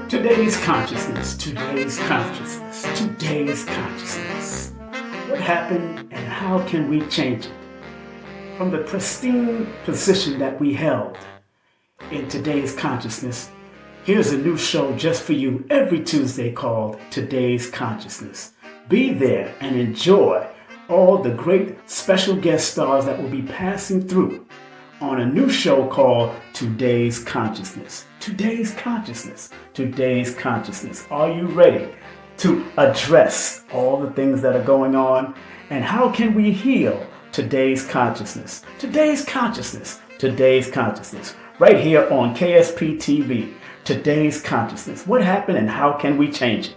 Today's consciousness, today's consciousness, today's consciousness. What happened and how can we change it? From the pristine position that we held in today's consciousness, here's a new show just for you every Tuesday called Today's Consciousness. Be there and enjoy all the great special guest stars that will be passing through on a new show called Today's Consciousness. Today's Consciousness. Today's Consciousness. Are you ready to address all the things that are going on? And how can we heal today's consciousness? Today's consciousness. Today's consciousness. Right here on KSP TV. Today's Consciousness. What happened and how can we change it?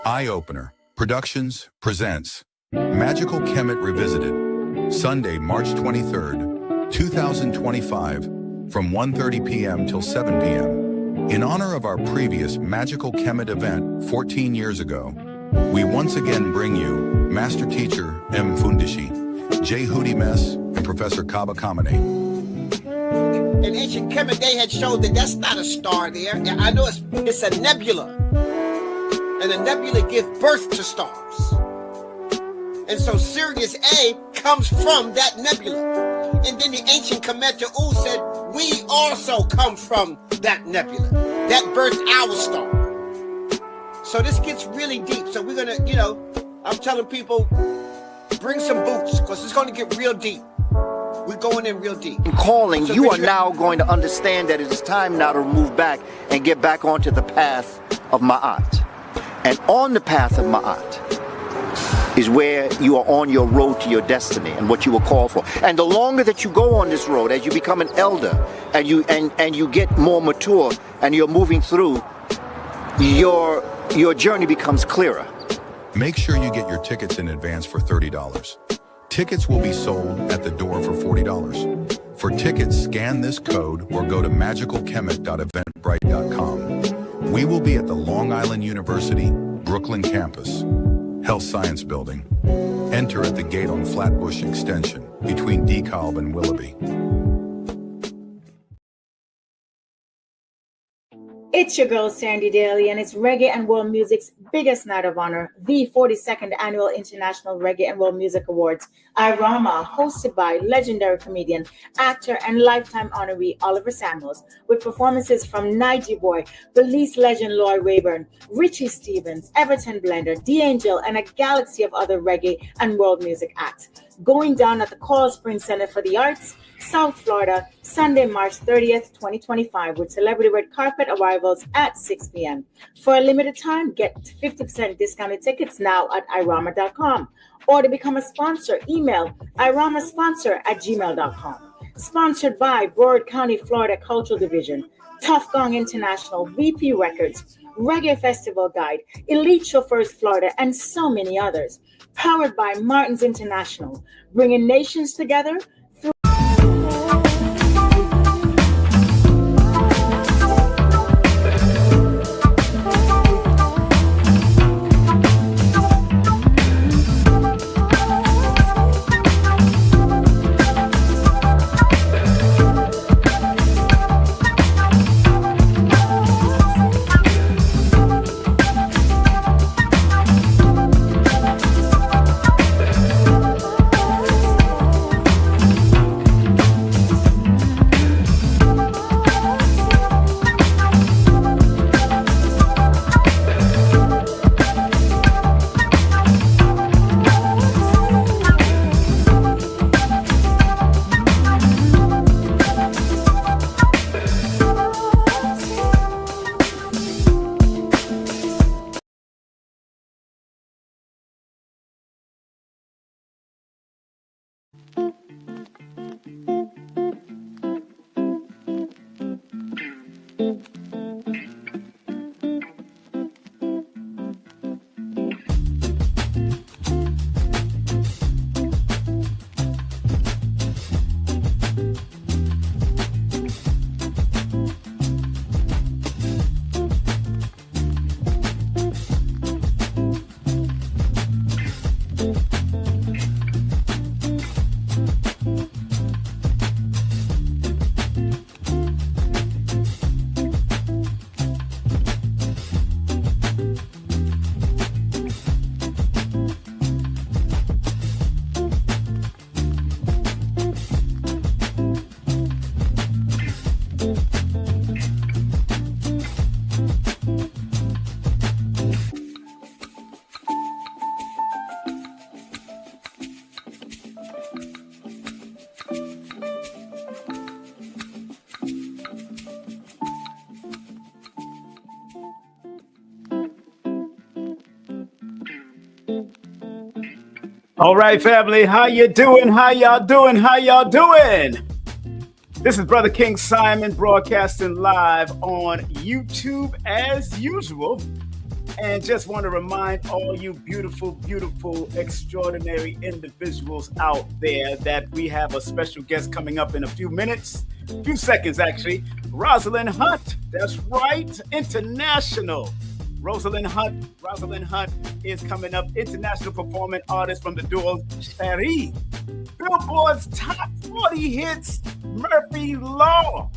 Eye Opener Productions presents Magical Kemet Revisited, Sunday, March 23rd, 2025, from 1:30 p.m. till 7 p.m. In honor of our previous Magical Kemet event 14 years ago, we once again bring you Master Teacher M. Fundishi, J. Hootie Mess, and Professor Kaba Kamene. In ancient Kemet, they had showed that that's not a star there. I know it's a nebula. And a nebula gives birth to stars. And so Sirius A comes from that nebula. And then the ancient Kemetu said, we also come from that nebula. That birthed our star. So this gets really deep. So we're going to, I'm telling people, bring some boots, because it's going to get real deep. We're going in real deep. In calling, so you are now going to understand that it is time now to move back and get back onto the path of Ma'at. And on the path of Ma'at is where you are on your road to your destiny and what you were called for. And the longer that you go on this road, as you become an elder and you get more mature and you're moving through, your journey becomes clearer. Make sure you get your tickets in advance for $30. Tickets will be sold at the door for $40. For tickets, scan this code or go to magicalkemet.eventbrite.com. We will be at the Long Island University, Brooklyn campus, Health Science Building. Enter at the gate on Flatbush Extension between DeKalb and Willoughby. It's your girl Sandy Daly, and it's reggae and world music's biggest night of honor, the 42nd Annual International Reggae and World Music Awards, IRAMA, hosted by legendary comedian, actor, and lifetime honoree Oliver Samuels, with performances from Nigel Boy, Belize legend Lloyd Wayburn, Richie Stevens, Everton Blender, D'Angel, and a galaxy of other reggae and world music acts. Going down at the Coral Springs Center for the Arts, South Florida, Sunday, March 30th, 2025, with celebrity red carpet arrivals at 6 p.m. For a limited time, get 50% discounted tickets now at irama.com. Or to become a sponsor, email iramasponsor@gmail.com. Sponsored by Broward County, Florida Cultural Division, Tough Gong International, VP Records, Reggae Festival Guide, Elite Chauffeurs Florida, and so many others. Powered by Martins International, bringing nations together through All right, family, how you doing? How y'all doing? How y'all doing? This is Brother King Simon broadcasting live on YouTube as usual. And just want to remind all you beautiful, beautiful, extraordinary individuals out there that we have a special guest coming up in a few minutes, few seconds actually. Rosalind Hunt, that's right, international. Rosalind Hunt is coming up, international performing artist from the duo Chéri. Billboard's top 40 hits, Murphy Law.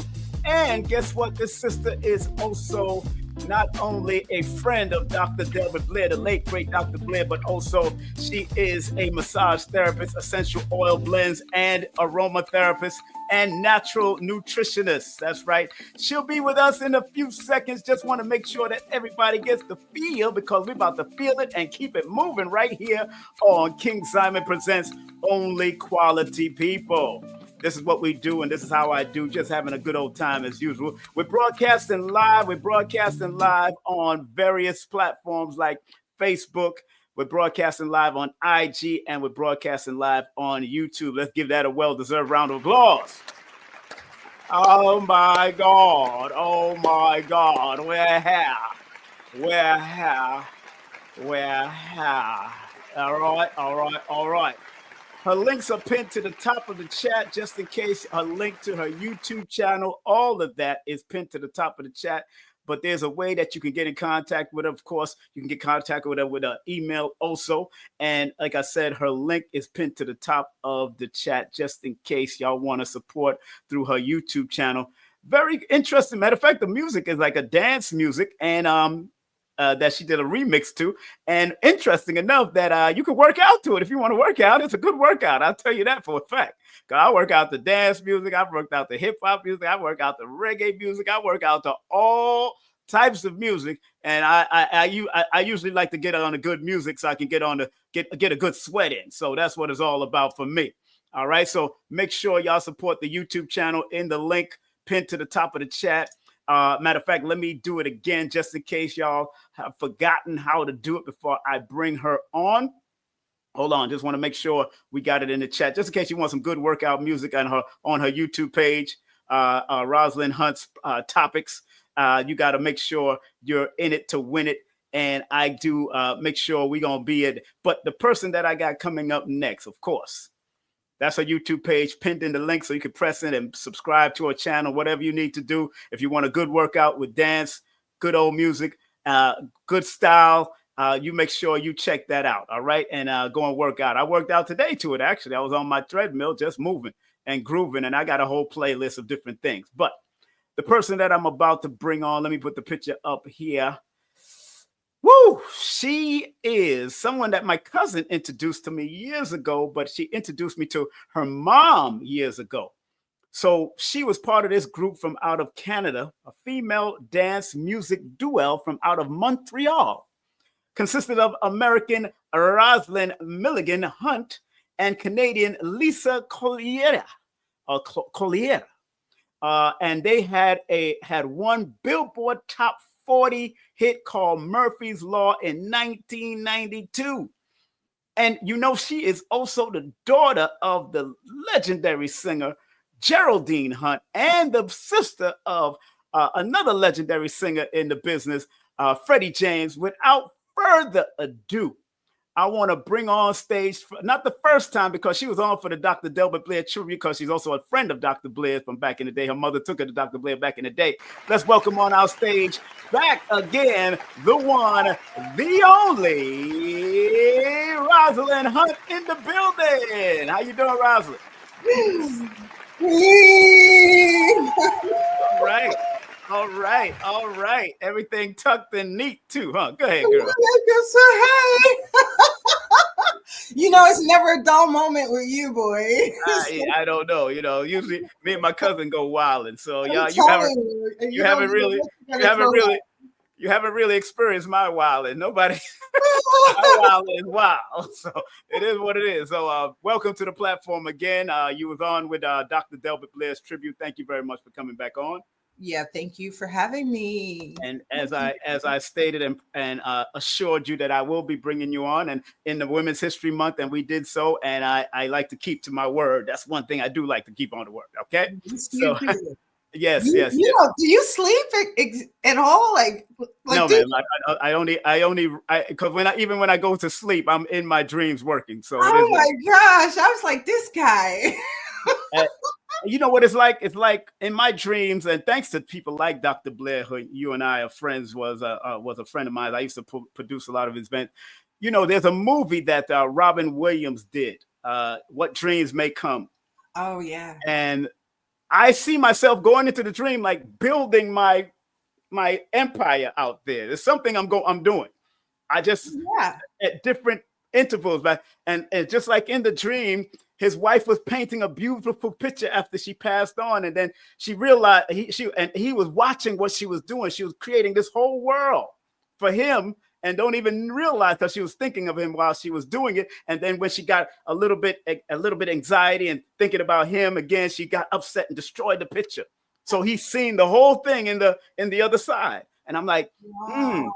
And guess what? This sister is also not only a friend of Dr. Delbert Blair, the late great Dr. Blair, but also she is a massage therapist, essential oil blends, and aromatherapist, and natural nutritionist. That's right. She'll be with us in a few seconds. Just want to make sure that everybody gets the feel, because we're about to feel it and keep it moving right here on King Simon Presents Only Quality People. This is what we do, and this is how I do, just having a good old time as usual. We're broadcasting live. We're broadcasting live on various platforms like Facebook. We're broadcasting live on IG, and we're broadcasting live on YouTube. Let's give that a well-deserved round of applause. Oh, my God. Oh, my God. We're here. All right. Her links are pinned to the top of the chat, just in case. Her link to her YouTube channel, all of that is pinned to the top of the chat. But there's a way that you can get in contact with her. Of course, you can get in contact with her with an email also. And like I said, her link is pinned to the top of the chat, just in case y'all want to support through her YouTube channel. Very interesting. Matter of fact, the music is like a dance music, and that she did a remix to. And interesting enough that you can work out to it if you want to work out. It's a good workout. I'll tell you that for a fact. I work out the dance music. I've worked out the hip hop music. I work out the reggae music. I work out to all types of music. And I usually like to get on the good music so I can get a good sweat in. So that's what it's all about for me. All right. So make sure y'all support the YouTube channel in the link pinned to the top of the chat. Matter of fact, let me do it again just in case y'all have forgotten how to do it before I bring her on. Hold on, just want to make sure we got it in the chat, just in case you want some good workout music on her YouTube page, Rosalind Hunt's topics. You got to make sure you're in it to win it. And I do make sure we're going to be it. But the person that I got coming up next, of course, that's her YouTube page pinned in the link, so you can press in and subscribe to her channel, whatever you need to do. If you want a good workout with dance, good old music, good style, you make sure you check that out, all right? And go and work out. I worked out today to it, actually. I was on my treadmill just moving and grooving, and I got a whole playlist of different things. But the person that I'm about to bring on, let me put the picture up here. Woo! She is someone that my cousin introduced to me years ago, but she introduced me to her mom years ago. So she was part of this group from out of Canada, a female dance music duo from out of Montreal, consisted of American Rosalind Milligan Hunt and Canadian Lise Cullerier. And they had one Billboard Top 40 hit called Murphy's Law in 1992. And you know, she is also the daughter of the legendary singer Geraldine Hunt and the sister of another legendary singer in the business, Freddie James. Without further ado, I want to bring on stage, not the first time, because she was on for the Dr. Delbert Blair tribute, because she's also a friend of Dr. Blair from back in the day. Her mother took her to Dr. Blair back in the day. Let's welcome on our stage back again, the one, the only, Rosalind Hunt in the building. How you doing, Rosalind? All right. Everything tucked and neat too, huh? Go ahead, girl. You know, it's never a dull moment with you, boy. I don't know. You know, usually me and my cousin go wilding. So y'all, you haven't really experienced my wilding. Nobody, my wilding is wild. So it is what it is. So welcome to the platform again. You was on with Dr. Delbert Blair's tribute. Thank you very much for coming back on. Yeah, thank you for having me. And as I stated and assured you that I will be bringing you on and in the Women's History Month, and we did so. And I like to keep to my word. That's one thing I do like to keep on the word. Okay, Yes, so you do. yes, You, yes, you yes. know, do you sleep at all? Like No, do man. Because when I go to sleep, I'm in my dreams working. So it is. oh my gosh, I was like, this guy. Uh, you know what it's like? It's like in my dreams, and thanks to people like Dr. Blair, who you and I are friends, was a friend of mine. I used to produce a lot of his events. You know, there's a movie that Robin Williams did, "What Dreams May Come," Oh yeah. and I see myself going into the dream, like building my empire out there. There's something I'm doing. I just Yeah. at different intervals, but and just like in the dream, his wife was painting a beautiful picture after she passed on, and then she realized he was watching what she was doing. She was creating this whole world for him, and don't even realize that she was thinking of him while she was doing it. And then when she got a little bit anxiety and thinking about him again, she got upset and destroyed the picture. So he's seen the whole thing in the other side. And I'm like,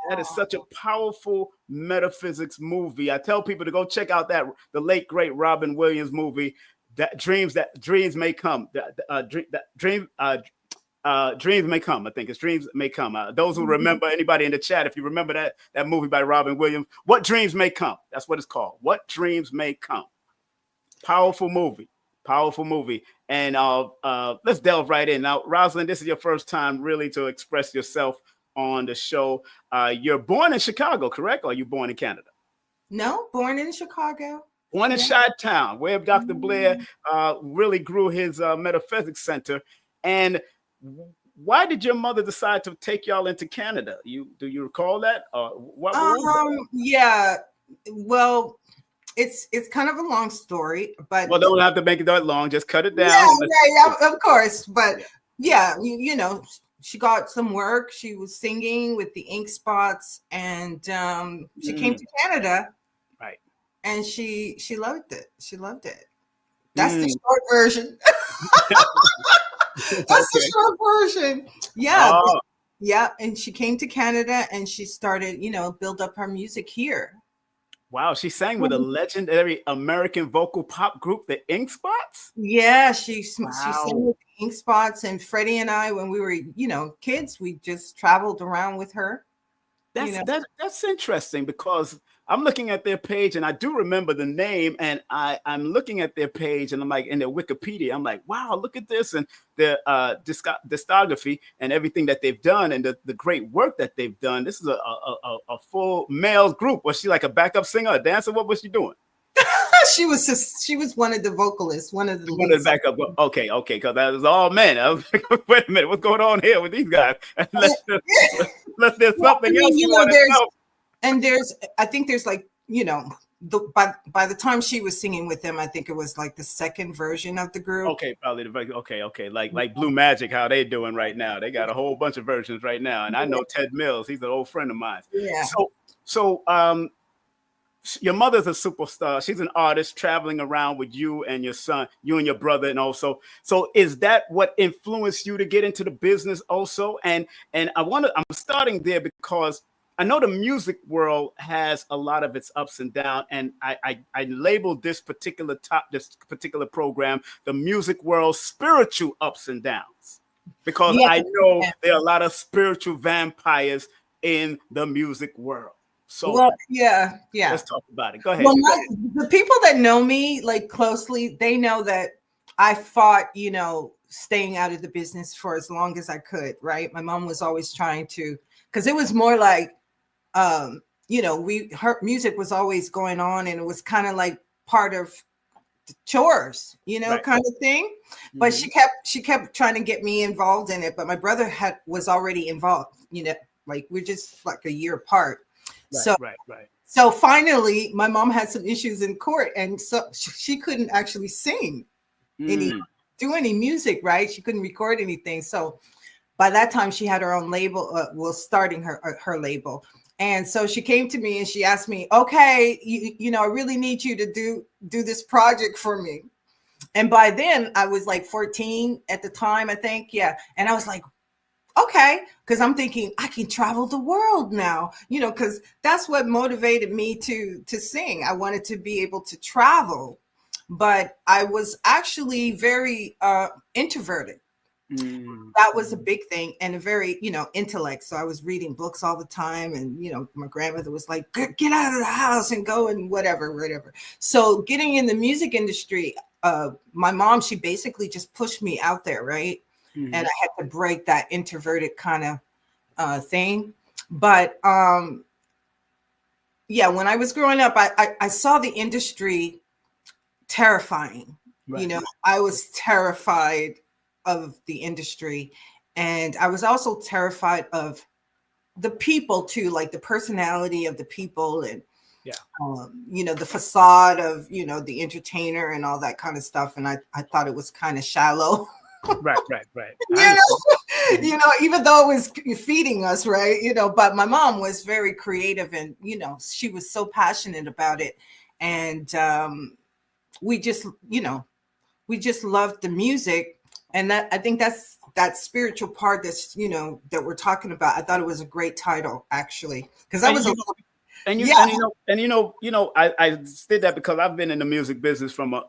that is such a powerful metaphysics movie. I tell people to go check out the late great Robin Williams movie, Dreams May Come. Dreams May Come. I think it's Dreams May Come. Those who remember, anybody in the chat, if you remember that movie by Robin Williams, What Dreams May Come. That's what it's called. What Dreams May Come. Powerful movie. Powerful movie. And let's delve right in. Now, Rosalind, this is your first time really to express yourself on the show. You're born in Chicago, correct? Or are you born in Canada? No, born in Chicago. Born in Chi-Town, where Dr. Blair really grew his metaphysics center. And why did your mother decide to take y'all into Canada? Do you recall that? What yeah. Well, it's kind of a long story, but don't have to make it that long. Just cut it down. Yeah, of course. But yeah, you know, she got some work. She was singing with the Ink Spots, and she came to Canada, right? And she loved it. She loved it. That's the short version. That's the short version. Yeah. Oh. Yeah. And she came to Canada and she started, build up her music here. Wow. She sang with a legendary American vocal pop group, the Ink Spots? Yeah. She sang with the Ink Spots, and Freddie and I, when we were, kids, we just traveled around with her. That's interesting, because I'm looking at their page and I do remember the name, and I'm looking at their page and I'm like, in their Wikipedia, I'm like, wow, look at this, and their discography and everything that they've done, and the great work that they've done. This is a full male group. Was she like a backup singer, a dancer? What was she doing? She was one of the vocalists, one of the backup. Okay, because that was all men. I was like, wait a minute, what's going on here with these guys? Unless there's something else. I think there's like, by the time she was singing with them, I think it was like the second version of the group. Okay, probably okay. Like Blue Magic, how they doing right now? They got a whole bunch of versions right now, and I know Ted Mills. He's an old friend of mine. Yeah. So your mother's a superstar. She's an artist traveling around with you and your son, you and your brother, and also. So is that what influenced you to get into the business also? And I'm starting there because I know the music world has a lot of its ups and downs, and I labeled this particular program, the music world spiritual ups and downs, because I know there are a lot of spiritual vampires in the music world. So let's talk about it. Go ahead. Well, the people that know me like closely, they know that I fought, staying out of the business for as long as I could. Right. My mom was always trying to, because it was more like, her music was always going on, and it was kind of like part of the chores, right. kind of thing. Mm-hmm. But she kept trying to get me involved in it. But my brother was already involved, like we're just like a year apart. Right. So finally, my mom had some issues in court, and so she couldn't actually sing do any music, right? She couldn't record anything. So by that time, she had her own label, starting her label. And so she came to me and she asked me, okay, I really need you to do this project for me. And by then I was like 14 at the time, I think. Yeah. And I was like, okay, because I'm thinking I can travel the world now, because that's what motivated me to sing. I wanted to be able to travel, but I was actually very introverted. That was a big thing, and a very intellect. So I was reading books all the time, and my grandmother was like, get out of the house and go and whatever. So getting in the music industry, my mom, she basically just pushed me out there, right? And I had to break that introverted kind of thing. But yeah, when I was growing up, I saw the industry terrifying. Right. I was terrified of the industry, and I was also terrified of the people too, like the personality of the people, and the facade of the entertainer and all that kind of stuff. And I thought it was kind of shallow. Right. Even though it was feeding us, right? But my mom was very creative, and she was so passionate about it, and we just loved the music. And that, I think that's that spiritual part that's that we're talking about. I thought it was a great title, actually, because I was I did that because I've been in the music business from a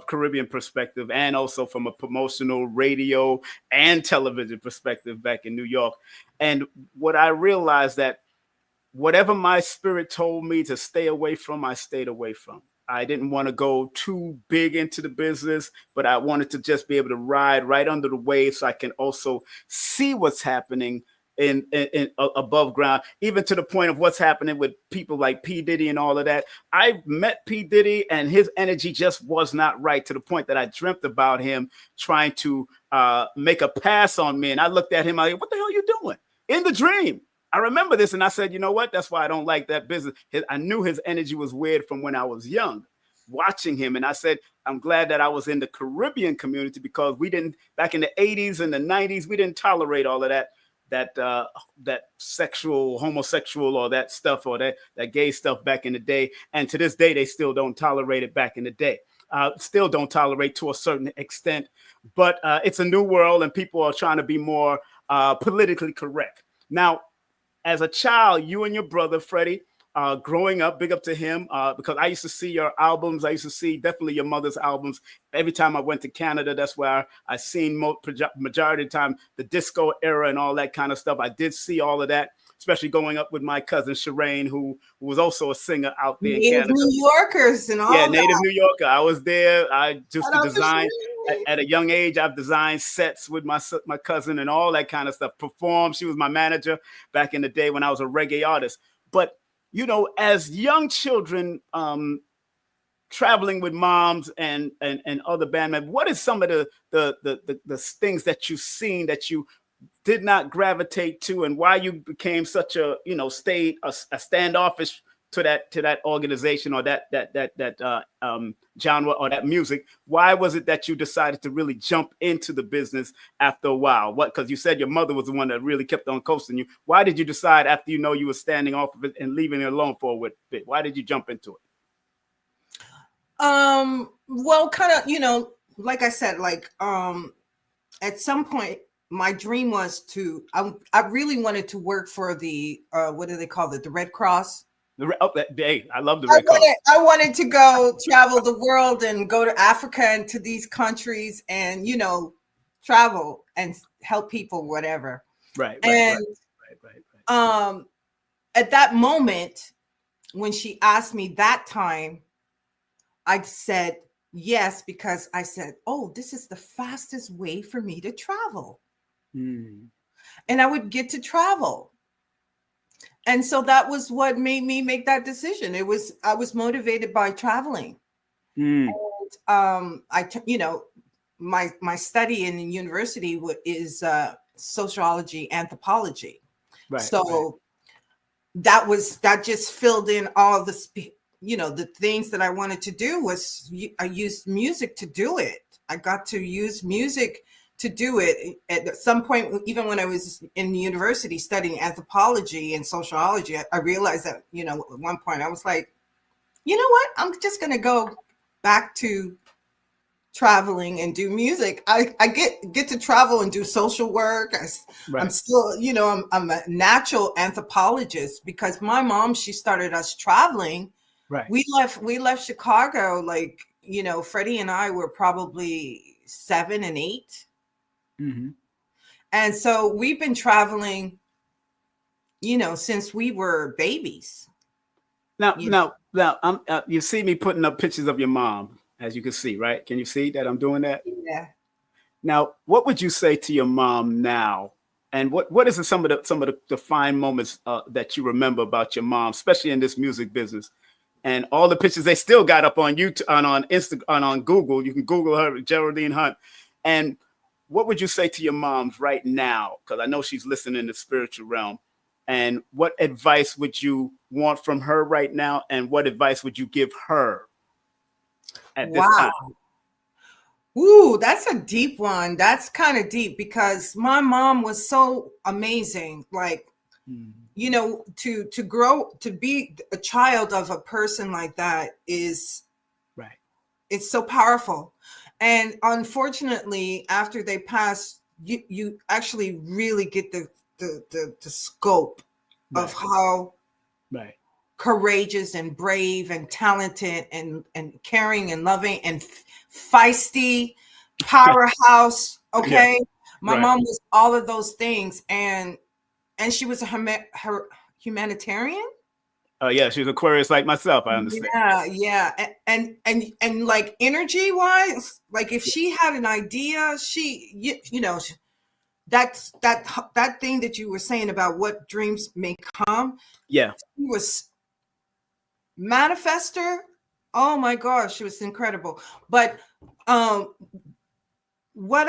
Caribbean perspective, and also from a promotional radio and television perspective back in New York. And what I realized, that whatever my spirit told me to stay away from, I stayed away from. I didn't want to go too big into the business, but I wanted to just be able to ride right under the waves, so I can also see what's happening in above ground, even to the point of what's happening with people like P. Diddy and all of that. I met P. Diddy, and his energy just was not right, to the point that I dreamt about him trying to make a pass on me. And I looked at him, I like, what the hell are you doing? In the dream. I remember this, and I said, you know what? That's why I don't like that business. I knew his energy was weird from when I was young, watching him. And I said, I'm glad that I was in the Caribbean community, because we didn't, back in the 80s and the 90s, we didn't tolerate all of that sexual, homosexual, or that stuff, or that gay stuff back in the day. And to this day, they still don't tolerate it back in the day. Still don't tolerate to a certain extent. But it's a new world, and people are trying to be more politically correct. Now, as a child, you and your brother, Freddie, growing up, big up to him, because I used to see your albums. I used to see definitely your mother's albums. Every time I went to Canada, that's where I seen majority of the time the disco era and all that kind of stuff. I did see all of that, especially going up with my cousin Shireen, who was also a singer out there in Canada. New Yorkers and all. Yeah, native New Yorker. I was there. I just designed at a young age. I've designed sets with my cousin and all that kind of stuff. Performed. She was my manager back in the day when I was a reggae artist. But as young children, traveling with moms and other band members, what is some of the things that you've seen that you did not gravitate to, and why you became such a stayed a standoffish to that organization, or that genre, or that music? Why was it that you decided to really jump into the business after a while? Because you said your mother was the one that really kept on coasting you. Why did you decide, after you were standing off of it and leaving it alone for a bit? Why did you jump into it? Well, kind of, like I said, at some point, my dream was I really wanted to work for the, what do they call it? The Red Cross. Hey, I love the Red Cross. I wanted to go travel the world and go to Africa and to these countries and, travel and help people, whatever. Right. At that moment, when she asked me that time, I said yes, because I said, oh, this is the fastest way for me to travel. And I would get to travel. And so that was what made me make that decision. I was motivated by traveling. And my study in university is sociology, anthropology. Right. So that just filled in all the things that I wanted to do. I used music to do it. I got to use music to do it. At some point, even when I was in university studying anthropology and sociology, I realized that, at one point I was like, you know what? I'm just going to go back to traveling and do music. I get to travel and do social work. I'm still, I'm a natural anthropologist because my mom, she started us traveling. Right. We left Chicago, like, Freddie and I were probably 7 and 8. Mm-hmm. And so we've been traveling, since we were babies. Now, you see me putting up pictures of your mom, as you can see, right? Can you see that I'm doing that? Yeah. Now, what would you say to your mom now? And what is some of the fine moments that you remember about your mom, especially in this music business? And all the pictures they still got up on YouTube, on Instagram, on Google. You can Google her, Geraldine Hunt. And what would you say to your moms right now? Because I know she's listening in the spiritual realm. And what advice would you want from her right now? And what advice would you give her at this time? Ooh, that's a deep one. That's kind of deep because my mom was so amazing. Like, to grow, to be a child of a person like that is right. It's so powerful. And unfortunately, after they pass, you actually really get the scope of how courageous and brave and talented and caring and loving and feisty, powerhouse. Okay. My mom was all of those things. And she was her humanitarian. Oh yeah, she was Aquarius like myself. I understand. Yeah. And like energy wise, like if she had an idea, that's that thing that you were saying about what dreams may come. Yeah. She was manifester. Oh my gosh, she was incredible. But what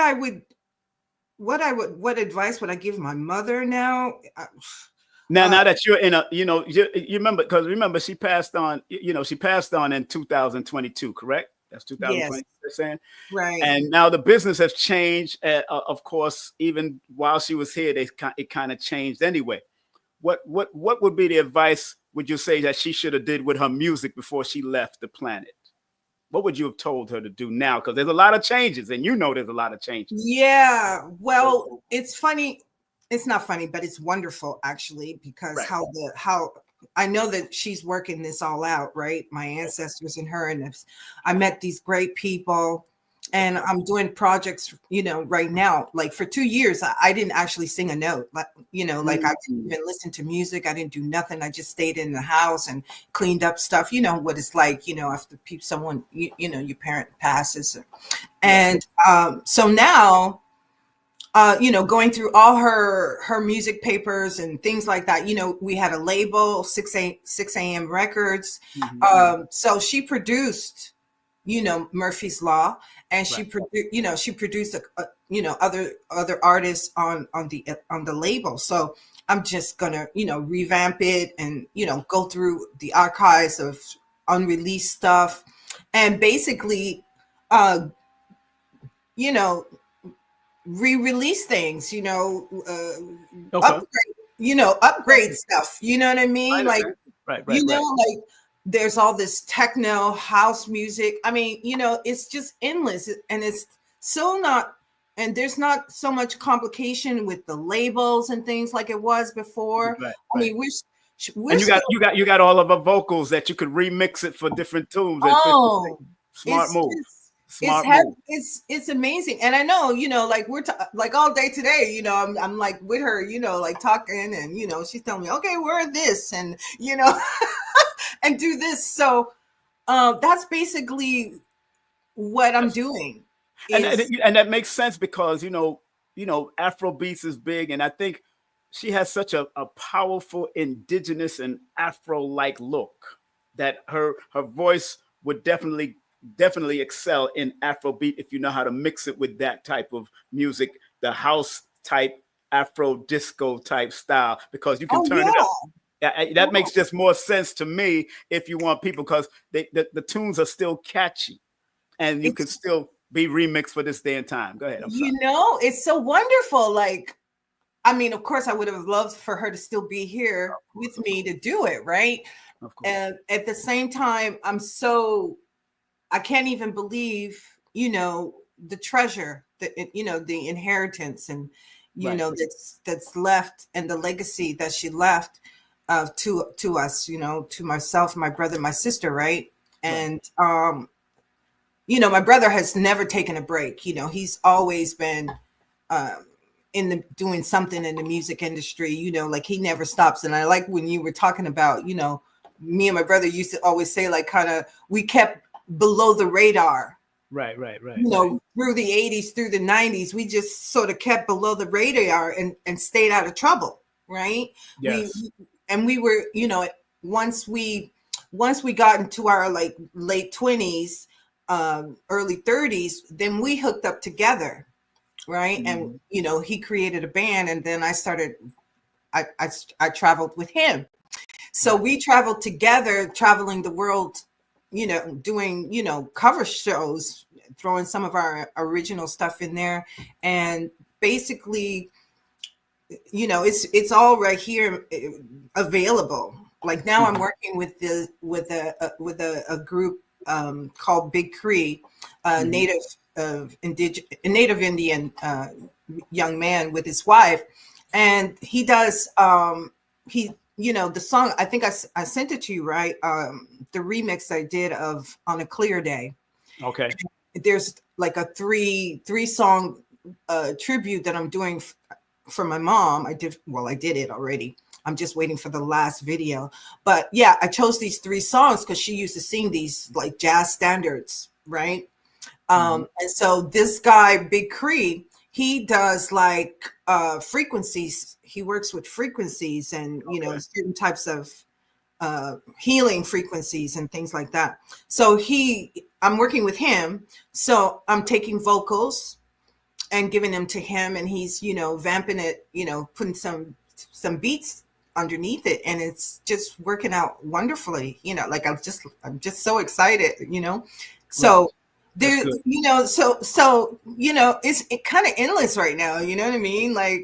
advice would I give my mother now? Now that you're in you remember she passed on, she passed on in 2022, correct? That's 2020, yes. they're saying. Right. And now the business has changed. Of course, even while she was here, it kind of changed anyway. What would be the advice, would you say, that she should have did with her music before she left the planet? What would you have told her to do now? Because there's a lot of changes, and there's a lot of changes. Yeah. Well, it's funny. It's not funny, but it's wonderful actually, because how I know that she's working this all out, right? My ancestors and her, and I met these great people, and I'm doing projects, right now. Like for 2 years, I didn't actually sing a note, like I didn't even listen to music. I didn't do nothing. I just stayed in the house and cleaned up stuff. You know what it's like, after someone, your parent passes, and so now. Going through all her music papers and things like that. We had a label, 6 a.m. Records. Mm-hmm. So she produced, Murphy's Law, and she produced other artists on the label. So I'm just gonna, revamp it and, go through the archives of unreleased stuff and basically, re-release things, upgrade stuff. You know what I mean? Like, right. Like there's all this techno house music. I mean, it's just endless, and it's so not. And there's not so much complication with the labels and things like it was before. Right. I mean, and you got all of the vocals that you could remix it for different tunes. Smart move. It's amazing. And I know, like we're like all day today, I'm like with her, like talking, and she's telling me, okay, wear this and and do this. So that's basically what I'm doing. And that makes sense because Afro beats is big, and I think she has such a powerful indigenous and Afro-like look that her voice would definitely excel in Afrobeat if you know how to mix it with that type of music, the house type, Afro disco type style, because you can turn it up. That makes just more sense to me if you want people, because the tunes are still catchy and you can still be remixed for this day and time. Go ahead. I'm sorry. It's so wonderful. Like, I mean, of course, I would have loved for her to still be here with me to do it, right? Of course. And at the same time, I can't even believe you know, the treasure, the inheritance, and that's left, and the legacy that she left to us, to myself, my brother, my sister, right? And my brother has never taken a break. He's always been doing something in the music industry, like he never stops. And I like when you were talking about, me and my brother used to always say, like, kind of, we kept below the radar. Right. Through the 80s, through the 90s, we just sort of kept below the radar and stayed out of trouble. Right. Yes. We were, once we got into our like late 20s, early 30s, then we hooked up together. Right. And, he created a band, and then I traveled with him. So we traveled together, traveling the world, doing, cover shows, throwing some of our original stuff in there. And basically, it's all right here available. Like now I'm working with a group called Big Cree, native Indian young man with his wife. And he does, the song, I think I sent it to you, right? The remix I did of On a Clear Day. Okay. There's like a three song tribute that I'm doing for my mom. I did it already. I'm just waiting for the last video. But yeah, I chose these 3 songs because she used to sing these like jazz standards, right? And so this guy, Big Cree, he does like frequencies. He works with frequencies and, certain types of healing frequencies and things like that. So I'm working with him. So I'm taking vocals and giving them to him, and he's, vamping it, putting some beats underneath it. And it's just working out wonderfully, like I'm just so excited, so there, it's kind of endless right now. You know what I mean? Like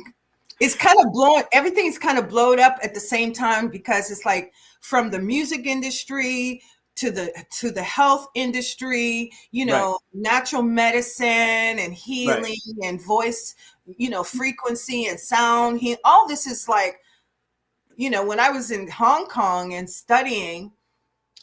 it's kind of everything's kind of blown up at the same time, because it's like from the music industry to the health industry, natural medicine and healing and voice, frequency and sound. All this is like, when I was in Hong Kong and studying,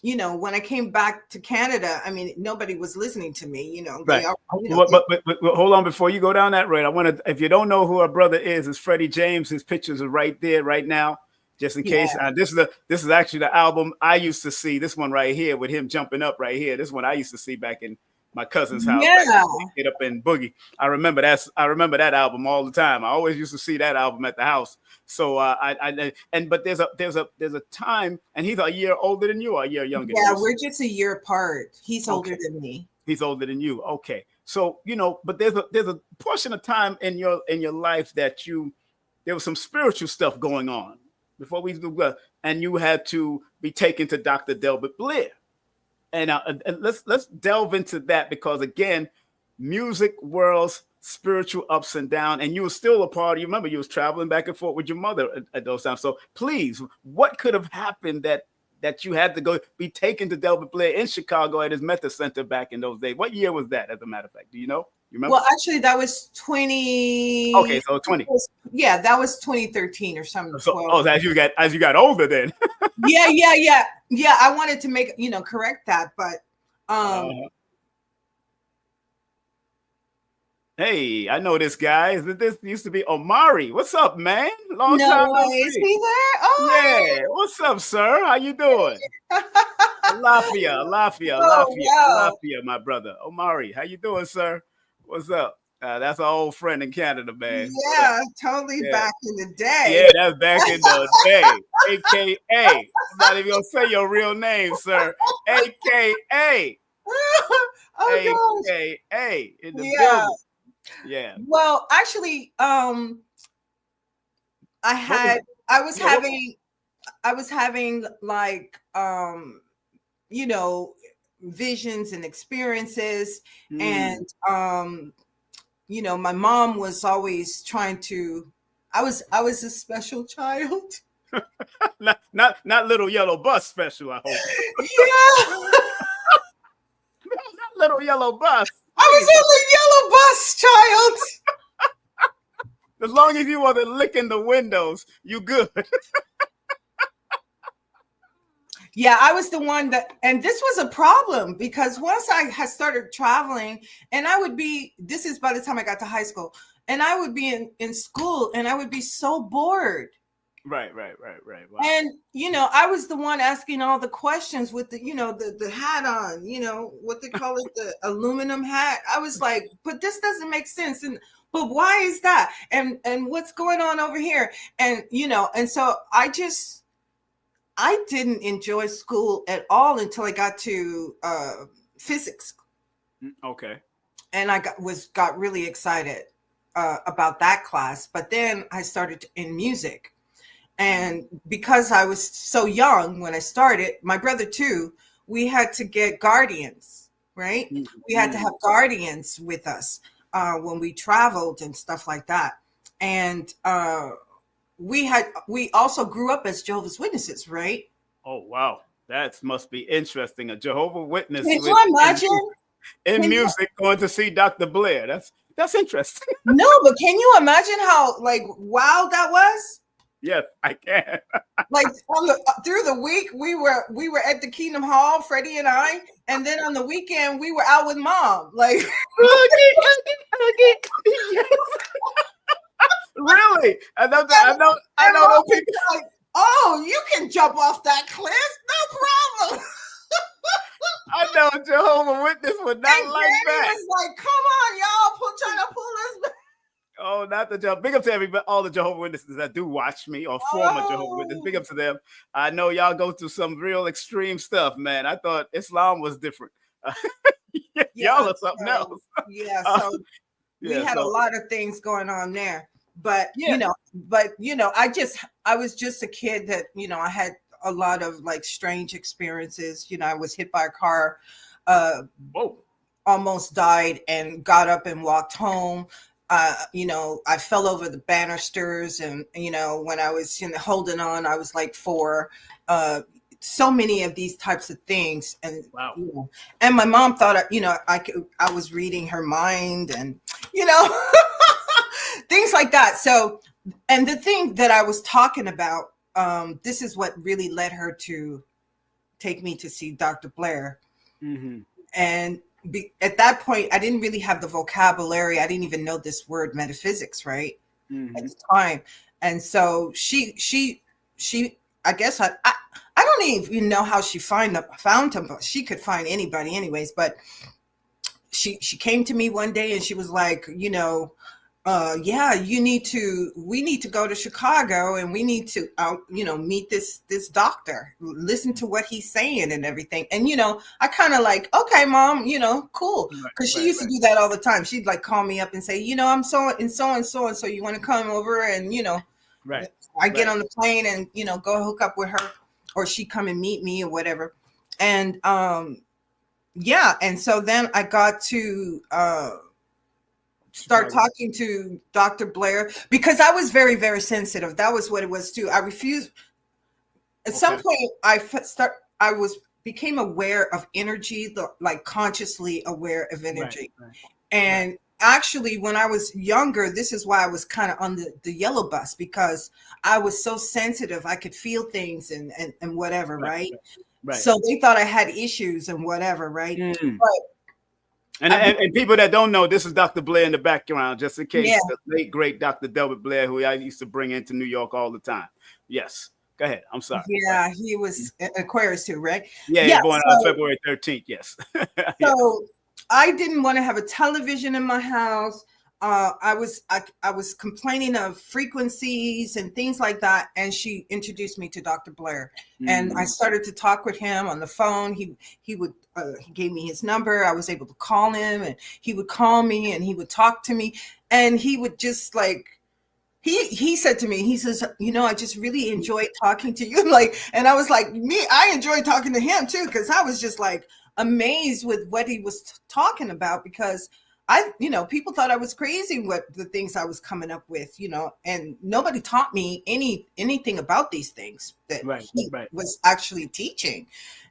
when I came back to Canada, I mean, nobody was listening to me, Right. But hold on, before you go down that road, I want to, if you don't know who our brother is, it's Freddie James. His pictures are right there right now, just in case. This is actually the album I used to see. This one right here with him jumping up right here. This one I used to see back in my cousin's house. Get up and boogie. I remember that album all the time. I always used to see that album at the house. So but there's a time, and he's a year older than you, or a year younger. Yeah, we're just a year apart. He's older than me. He's older than you. Okay. So, but there's a portion of time in your life that there was some spiritual stuff going on before we do, and you had to be taken to Dr. Delbert Blair. And let's delve into that, because again, music world's spiritual ups and downs, and you were still a part. You remember you was traveling back and forth with your mother at those times. So please, what could have happened that you had to be taken to Delbert Blair in Chicago at his Method Center back in those days? What year was that, as a matter of fact? Do you know? You remember? Well, actually, that was 20. Okay, so 20. Yeah, that was 2013 or something. So, as you got older, then. Yeah. I wanted to make correct that, but hey, I know this guy. This used to be Omari. What's up, man? Long no time way. no see. Is he there? Oh, yeah. What's up, sir? How you doing? Lafia, my brother. Omari, how you doing, sir? What's up? That's our old friend in Canada, man. Yeah, totally back in the day. Yeah, that's back in the day. AKA. I'm not even gonna say your real name, sir. AKA. Oh, AKA in the building. Yeah. Well, actually, I was having like visions and experiences, and my mom was always trying to. I was a special child. not little yellow bus special, I hope. Yeah. Not little yellow bus. I was on the yellow bus, child. As long as you wasn't licking the windows, you good. Yeah, I was the one that, and this was a problem because once I had started traveling, and I would be, this is by the time I got to high school, and I would be in school and I would be so bored. Right. Wow. And, I was the one asking all the questions with the, the hat on, what they call it, the aluminum hat. I was like, but this doesn't make sense. But why is that? And what's going on over here? And, and so I didn't enjoy school at all until I got to physics. Okay. And I got really excited about that class. But then I started in music. And because I was so young when I started, my brother too, we had to get guardians, right? Mm-hmm. We had to have guardians with us when we traveled and stuff like that. And we also grew up as Jehovah's Witnesses, right? Oh, wow. That must be interesting. A Jehovah's Witness. Can you imagine? In music, going to see Dr. Blair. That's interesting. No, but can you imagine how wow that was? Yes, I can. Through the week, we were at the Kingdom Hall, Freddie and I, and then on the weekend we were out with Mom. Really? I know those people. Like, oh, you can jump off that cliff, no problem. I know Jehovah's Witness would not and like Granny that. was like, come on, y'all, trying to pull us back. Oh, not the Jehovah. Big up to everybody, all the Jehovah's Witnesses that do watch me or former Jehovah's Witnesses. Big up to them. I know y'all go through some real extreme stuff, man. I thought Islam was different. Y'all are something else. Yeah, so we had a lot of things going on there. But I was just a kid that, I had a lot of strange experiences. I was hit by a car, almost died and got up and walked home. I fell over the banisters and, when I was holding on, I was 4, so many of these types of things. And, and my mom thought, I was reading her mind and, things like that. So, and the thing that I was talking about, this is what really led her to take me to see Dr. Blair. Mm-hmm. And at that point, I didn't really have the vocabulary. I didn't even know this word metaphysics, right? Mm-hmm. At the time. And so she, I guess I don't even know how she found him, but she could find anybody anyways. But she came to me one day and she was like, we need to go to Chicago and we need to meet this doctor, listen to what he's saying and everything. And I kind of okay, Mom, cool, because she used to do that all the time. She'd call me up and say, I'm so and so you want to come over and I get on the plane and go hook up with her, or she come and meet me or whatever. And and so then I got to start talking to Dr. Blair because I was very, very sensitive. That was what it was too. I refused. At some point, became aware of energy, consciously aware of energy. Right. And actually, when I was younger, this is why I was kind of on the yellow bus, because I was so sensitive. I could feel things and whatever, right? So they thought I had issues and whatever, right? Mm. But And people that don't know, this is Dr. Blair in the background, just in case, the late, great Dr. Delbert Blair, who I used to bring into New York all the time. Yes. Go ahead. I'm sorry. Yeah, he was Aquarius too, right? Yeah, born on February 13th. Yes. So I didn't want to have a television in my house. I was complaining of frequencies and things like that, and she introduced me to Dr. Blair, and I started to talk with him on the phone. He gave me his number. I was able to call him, and he would call me, and he would talk to me, and he would just he said to me, he says, I just really enjoyed talking to you, and I was like, I enjoyed talking to him too, because I was just amazed with what he was talking about, because people thought I was crazy with the things I was coming up with, and nobody taught me anything about these things that he was actually teaching.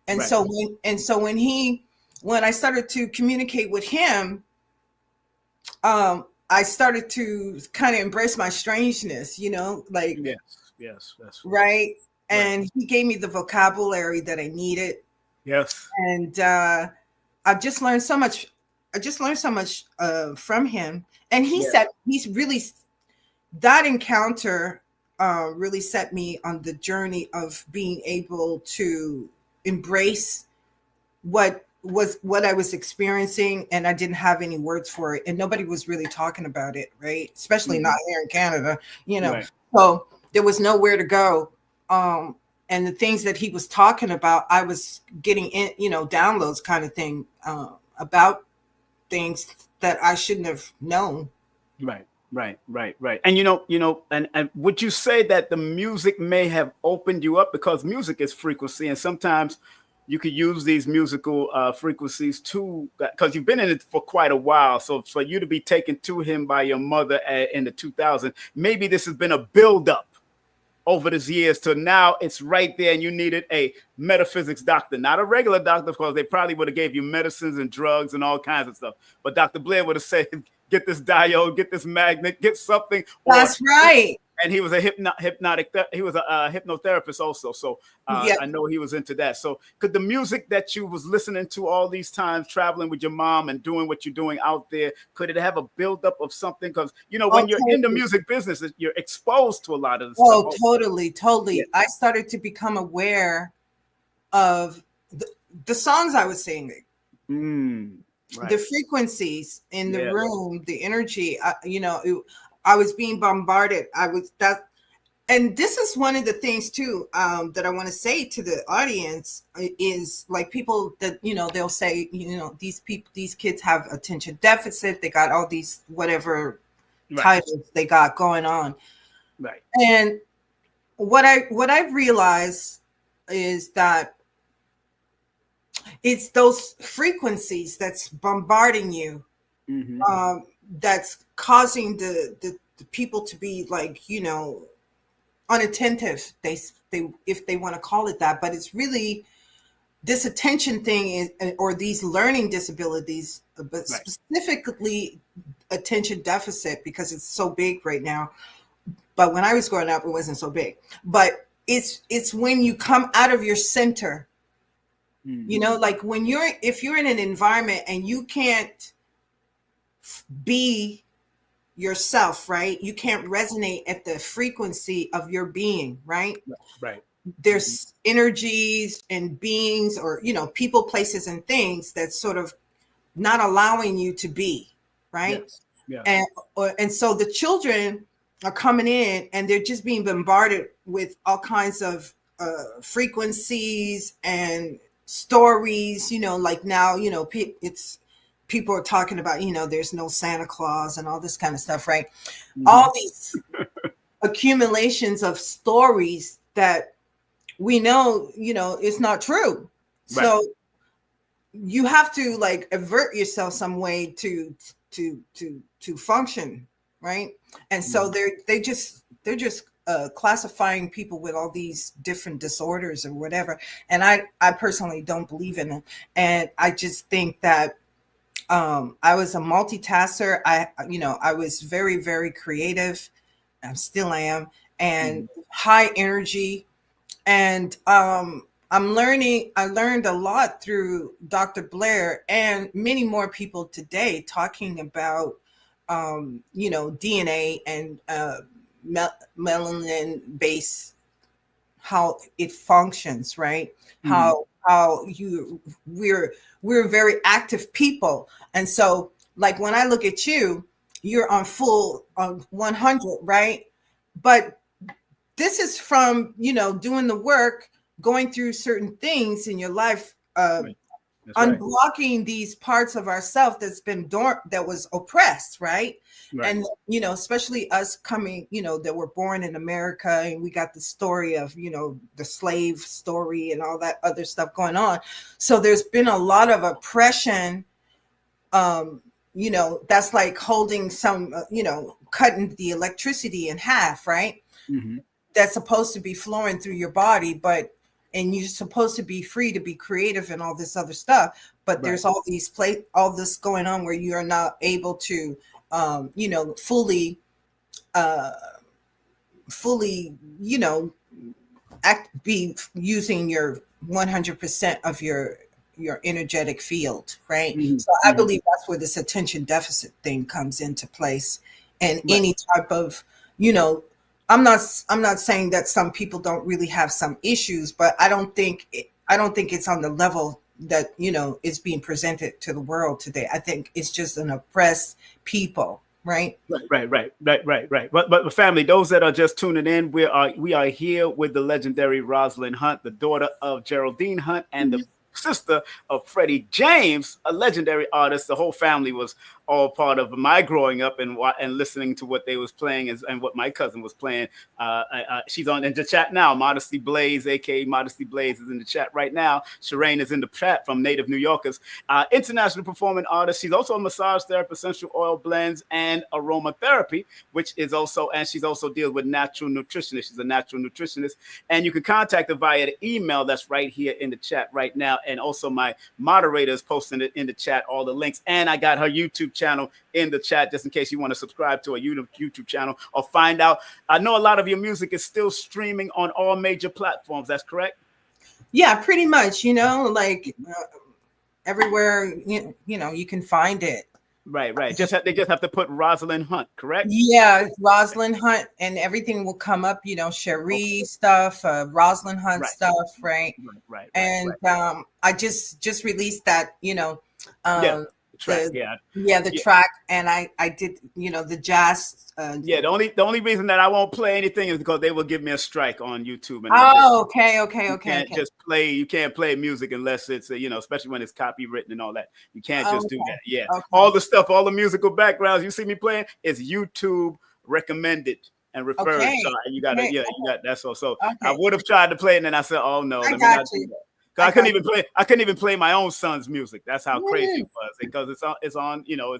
And so when I started to communicate with him, I started to kind of embrace my strangeness, like, Yes. right. And he gave me the vocabulary that I needed. Yes. And I've just learned so much. I just learned so much from him. And he said that encounter really set me on the journey of being able to embrace what I was experiencing, and I didn't have any words for it, and nobody was really talking about it, right? Especially not here in Canada, Right. So there was nowhere to go. And the things that he was talking about, I was getting in, downloads kind of thing about things that I shouldn't have known. Right. And and would you say that the music may have opened you up, because music is frequency, and sometimes you could use these musical frequencies too, because you've been in it for quite a while. So for you to be taken to him by your mother in the 2000s, maybe this has been a buildup over these years to now it's right there, and you needed a metaphysics doctor, not a regular doctor, because they probably would have gave you medicines and drugs and all kinds of stuff. But Dr. Blair would have said, get this diode, get this magnet, get something. That's right. And he was a hypnotherapist also. So I know he was into that. So could the music that you was listening to all these times, traveling with your mom and doing what you're doing out there, could it have a buildup of something? Because, when you're in the music business, you're exposed to a lot of this stuff. Oh, totally. Yeah. I started to become aware of the songs I was singing. Right. The frequencies in the room, the energy, I was being bombarded. And this is one of the things too, that I want to say to the audience is, like, people that, they'll say, these kids have attention deficit. They got all these, whatever titles they got going on. Right. And what I've realized is that it's those frequencies that's bombarding you, that's causing the people to be, like, unattentive. They if they want to call it that, but it's really this attention thing or these learning disabilities, but specifically attention deficit, because it's so big right now. But when I was growing up, it wasn't so big. But it's when you come out of your center. Like if you're in an environment and you can't be yourself, right? You can't resonate at the frequency of your being, right? Right. There's energies and beings, or, people, places, and things that's sort of not allowing you to be, right? Yes. And so the children are coming in and they're just being bombarded with all kinds of frequencies and stories, like now, people are talking about, there's no Santa Claus and all this kind of stuff, right? All these accumulations of stories that we know, it's not true. Right. So you have to, like, avert yourself some way to function, right? And so they're just classifying people with all these different disorders or whatever. And I personally don't believe in it. And I just think that I was a multitasker. I was very, very creative. I still am, and high energy. And I learned a lot through Dr. Blair and many more people today talking about, DNA and melanin base, how it functions, right? How we're very active people. And so, like, when I look at you, you're on 100, right? But this is from, doing the work, going through certain things in your life, unblocking these parts of ourself that's been that was oppressed, right? And especially us coming, that were born in America, and we got the story of, the slave story and all that other stuff going on. So there's been a lot of oppression, that's like holding some, cutting the electricity in half, right? That's supposed to be flowing through your body, and you're supposed to be free to be creative and all this other stuff. But there's all this going on where you're not able to fully, be using your 100% of your energetic field, right? Mhm, So I mhm. believe that's where this attention deficit thing comes into place, and Right. any type of, you know, I'm not saying that some people don't really have some issues, but I don't think it's on the level that is being presented to the world today. I think it's just an oppressed people, right? Right. But family, those that are just tuning in, we are here with the legendary Rosalind Hunt, the daughter of Geraldine Hunt and the sister of Freddie James, a legendary artist. The whole family was all part of my growing up and listening to what they was playing and what my cousin was playing. She's in the chat now. Modesty Blaze, aka Modesty Blaze, is in the chat right now. Shireen is in the chat from Native New Yorkers. International performing artist. She's also a massage therapist, essential oil blends, and aromatherapy, which is also, and she's also deals with natural nutritionist. She's a natural nutritionist, and you can contact her via the email that's right here in the chat right now. And also my moderator is posting it in the chat, all the links. And I got her YouTube channel in the chat just in case you want to subscribe to a YouTube channel or find out. I know a lot of your music is still streaming on all major platforms. That's correct? Yeah, pretty much, everywhere, you can find it. Right. They just have to put Rosalind Hunt, correct? Yeah, Rosalind Hunt, and everything will come up, Chéri stuff, Rosalind Hunt stuff, right? Right. And I just released that, Track, the track, and I did, the jazz. The only reason that I won't play anything is because they will give me a strike on YouTube. And Okay. You can't play music unless it's especially when it's copywritten and all that. You can't just do that. Yeah, okay. All the stuff, all the musical backgrounds you see me playing is YouTube recommended and referred. Okay. So you got that's all. So Okay. I would have tried to play it, and then I said, "Oh no, let me got not you. do that." I couldn't even play my own son's music. That's how crazy it was, because it's on, it's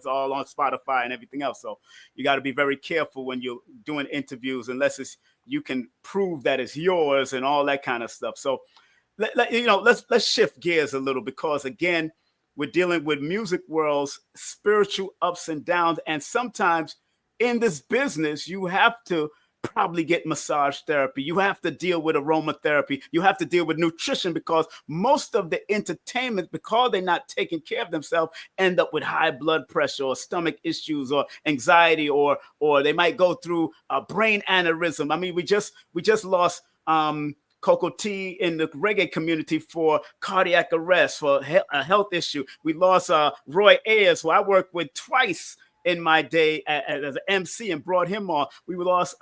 all on Spotify and everything else. So you got to be very careful when you're doing interviews, unless you can prove that it's yours and all that kind of stuff. So let's shift gears a little, because again, we're dealing with music world's spiritual ups and downs, and sometimes in this business you have to probably get massage therapy. You have to deal with aromatherapy. You have to deal with nutrition, because most of the entertainment, because they're not taking care of themselves, end up with high blood pressure or stomach issues or anxiety, or they might go through a brain aneurysm. I mean, we just lost Coco T in the reggae community for cardiac arrest, for a health issue. We lost Roy Ayers, who I worked with twice in my day as an MC, and brought him on. We lost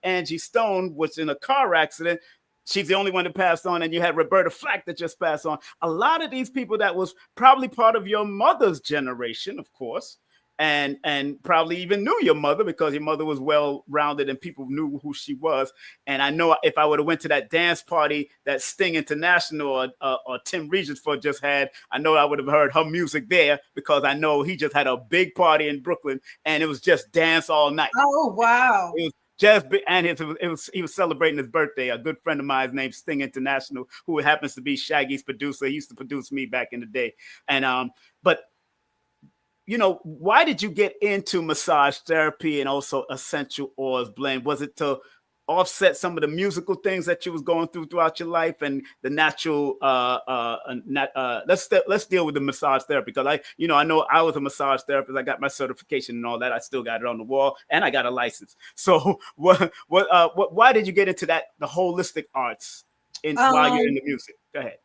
Angie Stone, was in a car accident. She's the only one that passed on. And you had Roberta Flack that just passed on. A lot of these people that was probably part of your mother's generation, of course, and probably even knew your mother, because your mother was well-rounded and people knew who she was. And I know if I would have went to that dance party that Sting International or Tim Regensford just had, I know I would have heard her music there, because I know he just had a big party in Brooklyn and it was just dance all night. Oh, wow. It was just, and he was celebrating his birthday. A good friend of mine named Sting International, who happens to be Shaggy's producer. He used to produce me back in the day. And but why did you get into massage therapy and also essential oils blend? Was it to offset some of the musical things that you was going throughout your life, and the natural let's deal with the massage therapy, because I know I was a massage therapist. I got my certification and all that. I still got it on the wall, and I got a license. So why did you get into that, the holistic arts, while you're in the music? Go ahead.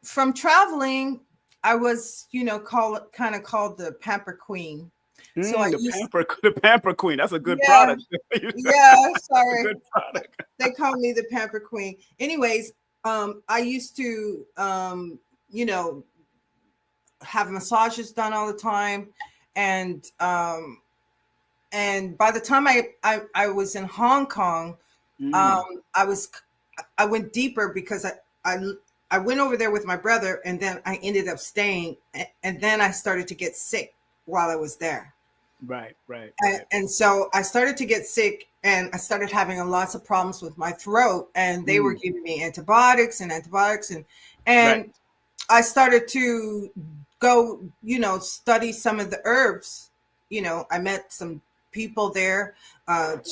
From traveling, I was, called the Pamper Queen. So the Pamper Queen. That's a good product. Yeah, sorry. Good product. They call me the Pamper Queen. Anyways, I used to, have massages done all the time, and by the time I was in Hong Kong, I went deeper, because I went over there with my brother, and then I ended up staying, and then I started to get sick while I was there. Right. And so I started to get sick, and I started having lots of problems with my throat, and they were giving me antibiotics, and right. I started to go, study some of the herbs I met some people there,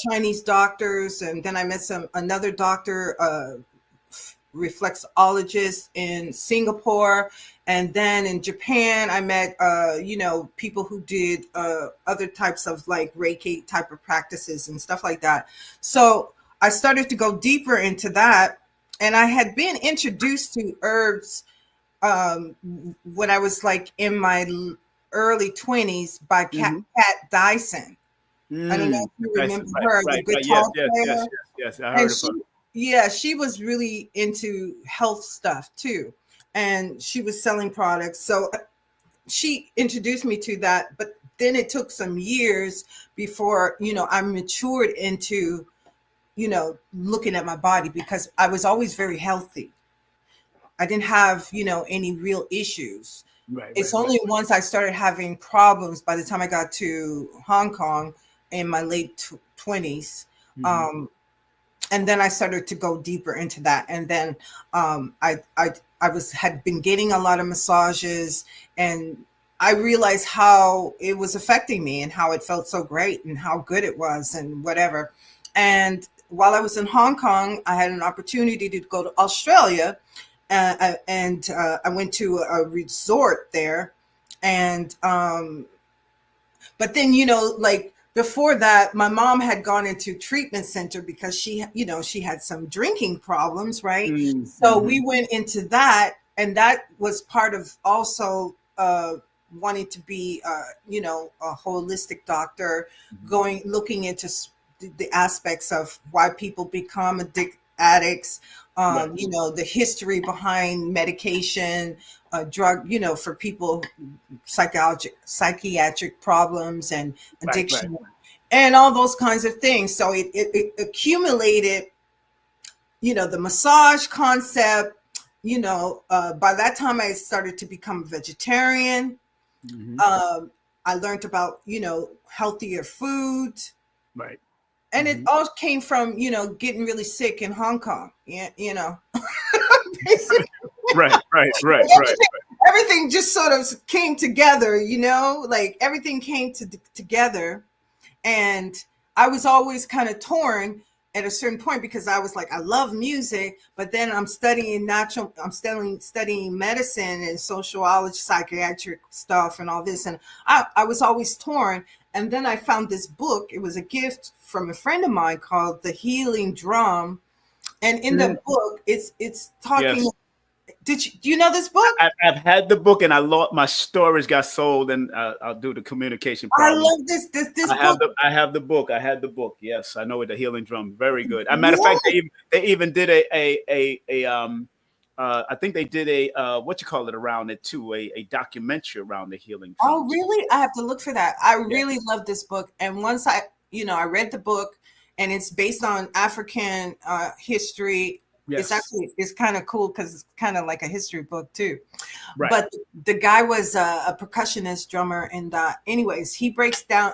Chinese doctors, and then I met another doctor, reflexologist in Singapore, and then in Japan I met people who did other types of like Reiki type of practices and stuff like that. So I started to go deeper into that, and I had been introduced to herbs when I was like in my early 20s by Kat Dyson. I don't know if you remember her, the guitar player. Yes, I heard of her. Yeah, she was really into health stuff too. And she was selling products. So she introduced me to that. But then it took some years before, I matured into, looking at my body, because I was always very healthy. I didn't have, any real issues. It's only once I started having problems by the time I got to Hong Kong in my late 20s. And then I started to go deeper into that. And then I had been getting a lot of massages, and I realized how it was affecting me and how it felt so great and how good it was and whatever. And while I was in Hong Kong, I had an opportunity to go to Australia, and I went to a resort there. And but then, like, before that, my mom had gone into treatment center because she had some drinking problems, right? So we went into that, and that was part of also wanting to be, a holistic doctor, looking into the aspects of why people become addicts, the history behind medication, drug, for people, psychiatric problems and addiction, and all those kinds of things. So it accumulated, the massage concept, by that time I started to become a vegetarian. I learned about, healthier food. Right. And it all came from, getting really sick in Hong Kong, Right. Everything just sort of came together, like everything came together. And I was always kind of torn at a certain point, because I was like, I love music, but then I'm studying studying medicine and sociology, psychiatric stuff and all this. And I was always torn. And then I found this book. It was a gift from a friend of mine called The Healing Drum. And in the book, it's talking. Do you know this book? I've had the book, and my storage got sold, and I'll do the communication problem. I love this book. I have the book. I had the book. Yes, I know it. The Healing Drum. Very good. As a matter of fact, they even did I think they did around it too, a documentary around the Healing Drum. Oh, really? I have to look for that. I really love this book. And once I read the book, and it's based on African history. Yes. It's kind of cool because it's kind of like a history book too. Right. But the guy was a percussionist, drummer, and anyways, he broke down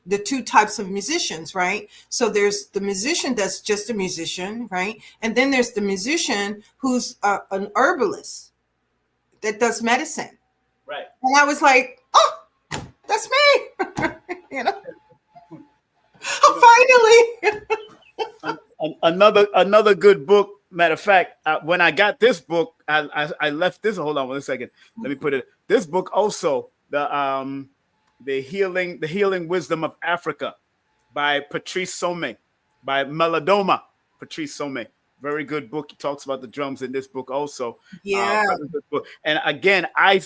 the two types of musicians, right? So there's the musician that's just a musician, right? And then there's the musician who's an herbalist that does medicine. Right. And I was like, oh, that's me. Finally. Another good book. Matter of fact, when I got this book, I left this. Hold on 1 second. Let me put it. This book also, the healing wisdom of Africa, by Patrice Somé, by Meladoma. Patrice Somé, very good book. He talks about the drums in this book also. Yeah. And again, I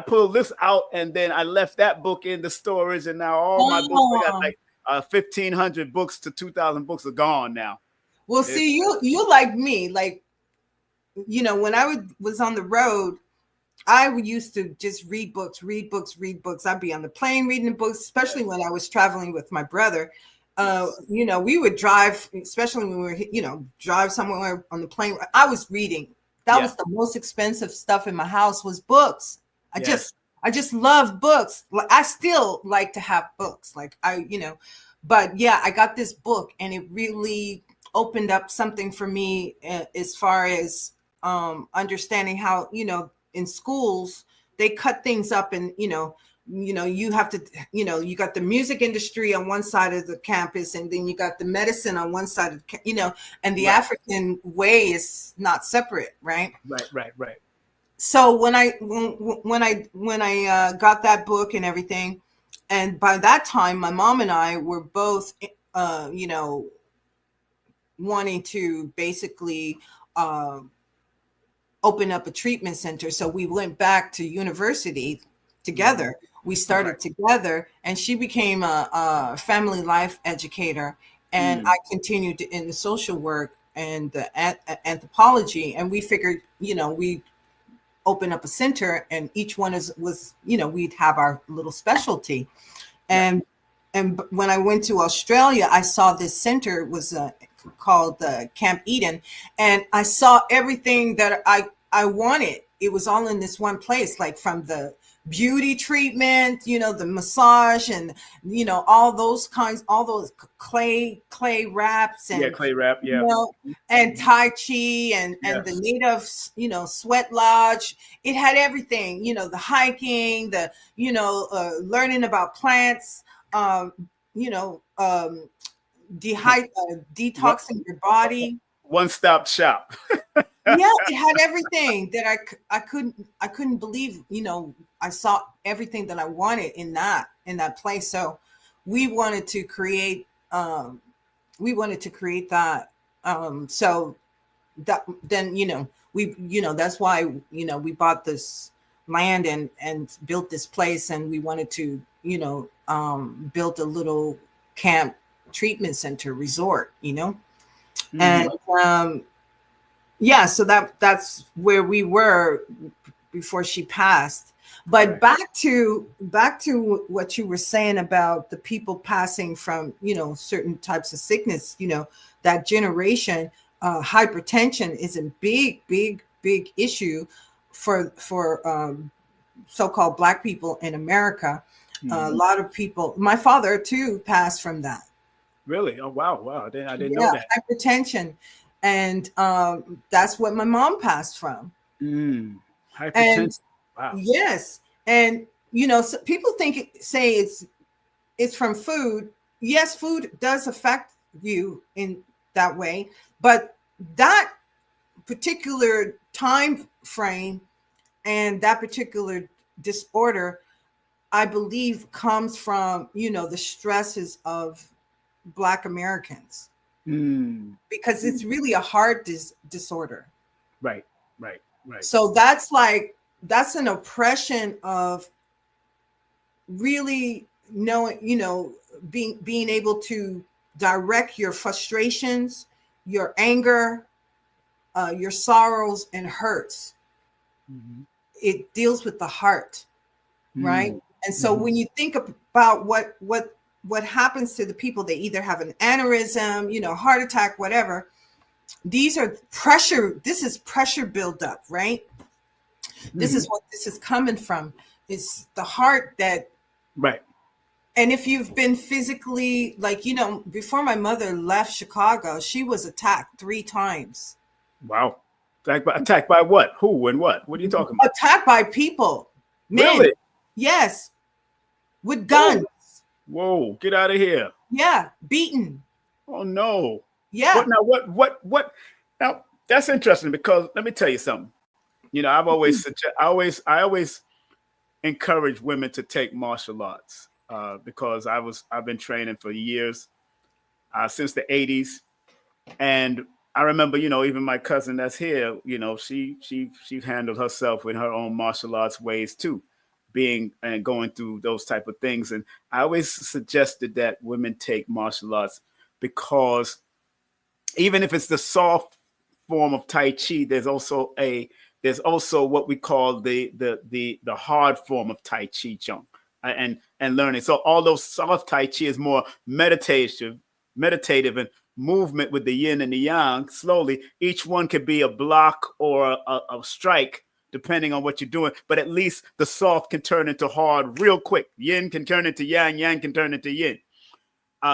pulled this out, and then I left that book in the storage, and now all my books, I got like 1,500 books to 2,000 books are gone now. Well, see, you like me, like, when I was on the road, I used to just read books. I'd be on the plane reading books, especially when I was traveling with my brother. We would drive, especially when we were, drive somewhere on the plane. I was reading. That was the most expensive stuff in my house was books. I just love books. Like, I still like to have books. Like but yeah, I got this book, and it really opened up something for me as far as understanding how, in schools they cut things up, and you have to, you got the music industry on one side of the campus, and then you got the medicine on one side of and the African way is not separate, right? Right. So when I got that book and everything, and by that time my mom and I were both wanting to basically open up a treatment center. So we went back to university together. We started together, and she became a family life educator, and I continued in the social work and the anthropology. And we figured, we open up a center, and each one was we'd have our little specialty. And when I went to Australia, I saw this center was called Camp Eden, and I saw everything that I wanted. It was all in this one place, like from the beauty treatment, the massage, and all those kinds, all those clay wraps, and clay wrap, and Tai Chi, and the native sweat lodge. It had everything, the hiking, the learning about plants, detoxing your body. One-stop shop. Yeah, it had everything that I couldn't believe. I saw everything that I wanted in that place. So we wanted to create that. So that then we that's why we bought this land and built this place, and we wanted to build a little camp treatment center resort, and so that's where we were before she passed. But back to what you were saying about the people passing from certain types of sickness, that generation, hypertension is a big issue for so-called Black people in America. A lot of people, my father too passed from that. Really? Oh wow. I didn't know that. Hypertension. And that's what my mom passed from. Hypertension. And, wow. Yes. And so people say it's from food. Yes, food does affect you in that way, but that particular time frame and that particular disorder, I believe, comes from the stresses of Black Americans. Because it's really a heart disorder. Right. So that's an oppression of really knowing, being able to direct your frustrations, your anger, your sorrows and hurts. It deals with the heart, right? And so when you think about what happens to the people, they either have an aneurysm, heart attack, whatever. This is pressure buildup, right? This is what this is coming from. It's the heart that. Right. And if you've been physically, before my mother left Chicago, she was attacked 3 times. Wow. Attacked by what? Who and what? What are you talking about? Attacked by people. Men. Really? Yes. With guns. Whoa, get out of here. Yeah, beaten. Oh no. Yeah. What now that's interesting, because let me tell you something. I always encourage women to take martial arts because I've been training for years, since the 80s. And I remember, even my cousin that's here, she handled herself with her own martial arts ways too, being and going through those type of things. And I always suggested that women take martial arts because even if it's the soft form of Tai Chi, there's also what we call the hard form of Tai Chi Chong and learning. So although soft Tai Chi is more meditative and movement with the yin and the yang, slowly, each one could be a block or a strike, depending on what you're doing. But at least the soft can turn into hard real quick. Yin can turn into yang, yang can turn into yin.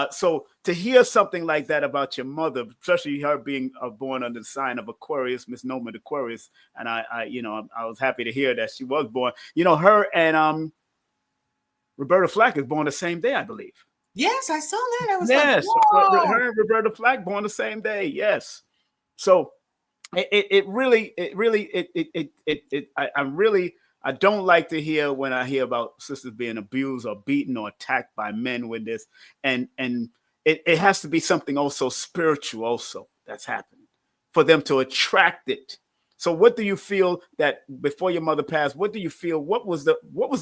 So to hear something like that about your mother, especially her being born under the sign of Aquarius, Miss Noma Aquarius, and I was happy to hear that she was born. Her and Roberta Flack is born the same day, I believe. Yes, I saw that. I was Yes, like, whoa. her and Roberta Flack born the same day. Yes. So I don't like to hear when I hear about sisters being abused or beaten or attacked by men with this. And it has to be something also spiritual also that's happening for them to attract it. So what do you feel that before your mother passed, what do you feel? What was the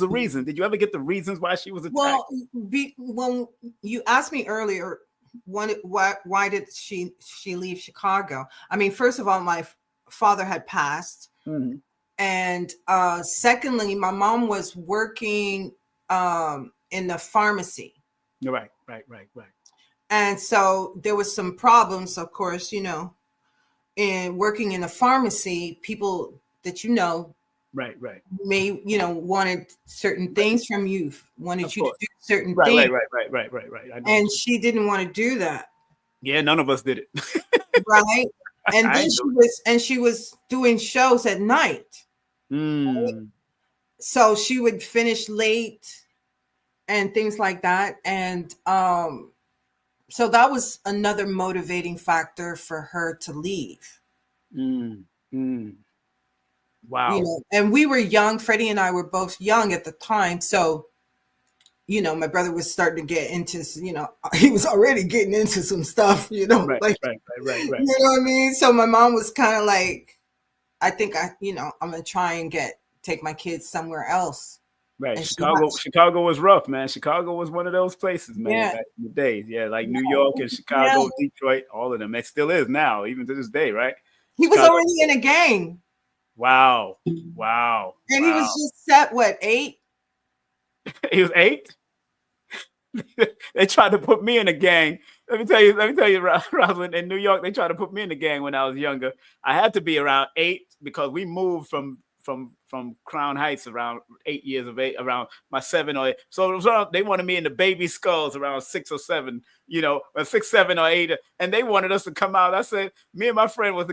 reason? Did you ever get the reasons why she was attacked? Well, when you asked me earlier, why did she leave Chicago? I mean, first of all, my father had passed. Mm-hmm. And secondly, my mom was working in the pharmacy. Right. And so there was some problems, of course, in working in a pharmacy, people that right may wanted certain things from you, wanted you to do certain right, things. Right. And she didn't want to do that. Yeah, none of us did it. Right. And then she was doing shows at night. Right? So she would finish late and things like that. And so that was another motivating factor for her to leave. Wow. And we were young. Freddie and I were both young at the time. So, my brother was starting to get into, he was already getting into some stuff, Right. You know what I mean? So my mom was kind of like, I think I'm going to try and take my kids somewhere else. Right. Chicago was rough, man. Chicago was one of those places, man, back in the days. Yeah, like New York and Chicago, Detroit, all of them. It still is now, even to this day, right? He was already in a gang. Wow. And he was just set, 8? He was 8? They tried to put me in a gang. Let me tell you, Rosalind, in New York, they tried to put me in the gang when I was younger. I had to be around 8 because we moved from Crown Heights around 8 years of age, around my 7 or 8. So they wanted me in the baby skulls around 6 or 7, 6, 7 or 8. And they wanted us to come out. I said, me and my friend was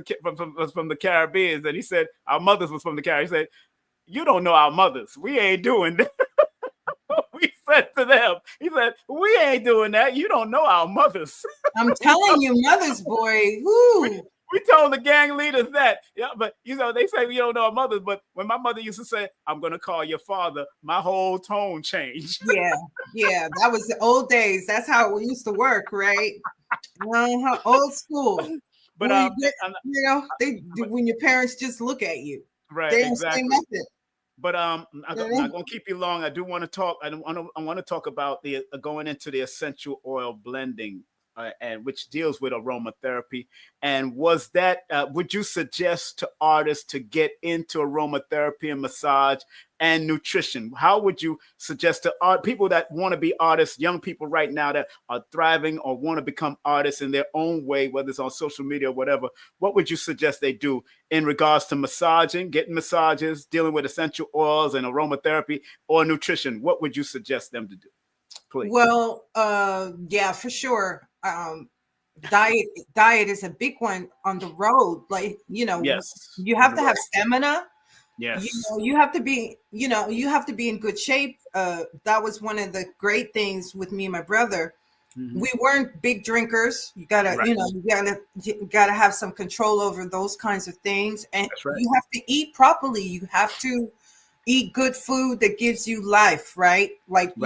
from the Caribbean. And he said, our mothers was from the Caribbean. He said, you don't know our mothers. We ain't doing that. We said to them, he said, we ain't doing that. You don't know our mothers. I'm telling you, mothers, boy. Woo. We told the gang leaders that, but they say we don't know our mothers. But when my mother used to say, I'm going to call your father, my whole tone changed. Yeah, that was the old days. That's how it used to work, right? Old school. But when your parents just look at you, right? They don't exactly. say nothing. But I'm not going to keep you long. I do want to talk. I want to talk about the going into the essential oil blending. And which deals with aromatherapy. And was that, would you suggest to artists to get into aromatherapy and massage and nutrition? How would you suggest to people that want to be artists, young people right now that are thriving or want to become artists in their own way, whether it's on social media or whatever, what would you suggest they do in regards to massaging, getting massages, dealing with essential oils and aromatherapy or nutrition? What would you suggest them to do? Please. Well, yeah, for sure. Diet is a big one on the road. Like, yes, you have to have stamina. Yes. You have to be in good shape. That was one of the great things with me and my brother. Mm-hmm. We weren't big drinkers. You gotta, you gotta have some control over those kinds of things. And you have to eat properly. You have to eat good food that gives you life, right? Like,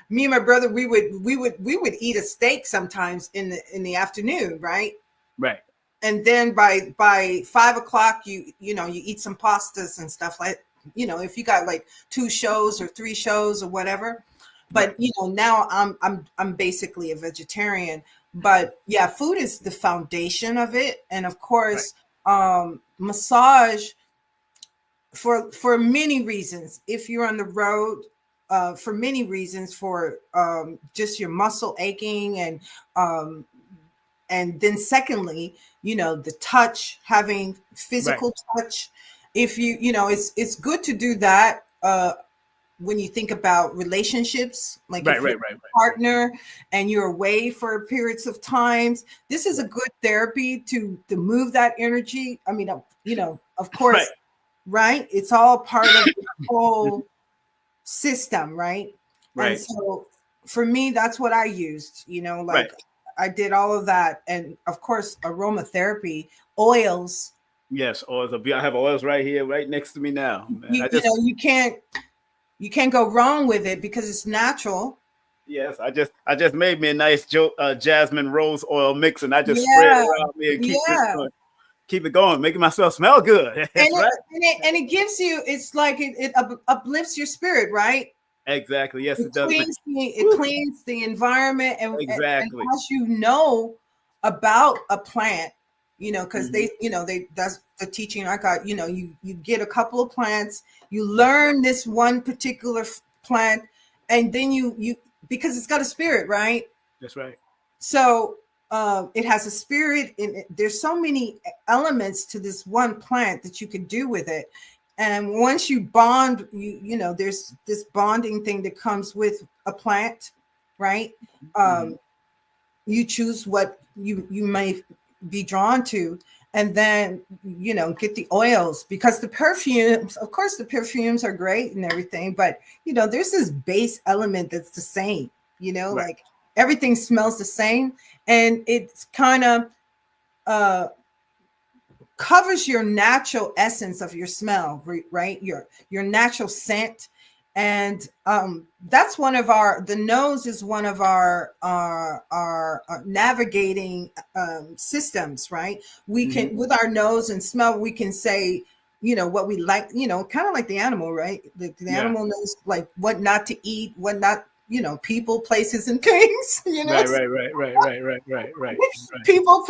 me and my brother, we would eat a steak sometimes in the afternoon, right? Right. And then by 5 o'clock, you eat some pastas and stuff like, if you got like 2 shows or 3 shows or whatever. But now I'm basically a vegetarian. But yeah, food is the foundation of it, and of course, massage for many reasons. If you're on the road. For many reasons, for just your muscle aching, and then secondly, the touch, having physical touch. If it's good to do that when you think about relationships, like if you're a partner and you're away for periods of times. This is a good therapy to move that energy. I mean, of course, right? It's all part of the whole system, right? And so for me, that's what I used, like I did all of that. And of course, aromatherapy, oils. Yes, oils. I have oils right here, right next to me now. Man. You can't go wrong with it because it's natural. Yes, I just made me a nice jasmine rose oil mix, and I just spread it around me and keep it going, making myself smell good. And it gives you, it's like it uplifts your spirit, right? Exactly. Yes, it does. It cleans the environment, and as you know about a plant, because that's the teaching I got. You get a couple of plants, you learn this one particular plant, and then you because it's got a spirit, right? That's right. So it has a spirit, and there's so many elements to this one plant that you can do with it. And once you bond, there's this bonding thing that comes with a plant, right? You choose what you may be drawn to, and then get the oils, because the perfumes, of course, the perfumes are great and everything, but there's this base element that's the same. Like everything smells the same, and it's kind of covers your natural essence of your smell, right? Your natural scent. And that's one of the nose is one of our navigating systems, right? We can, with our nose and smell, we can say, what we like, kind of like the animal, right? The animal knows like what not to eat, what not, people, places, and things. Right. People,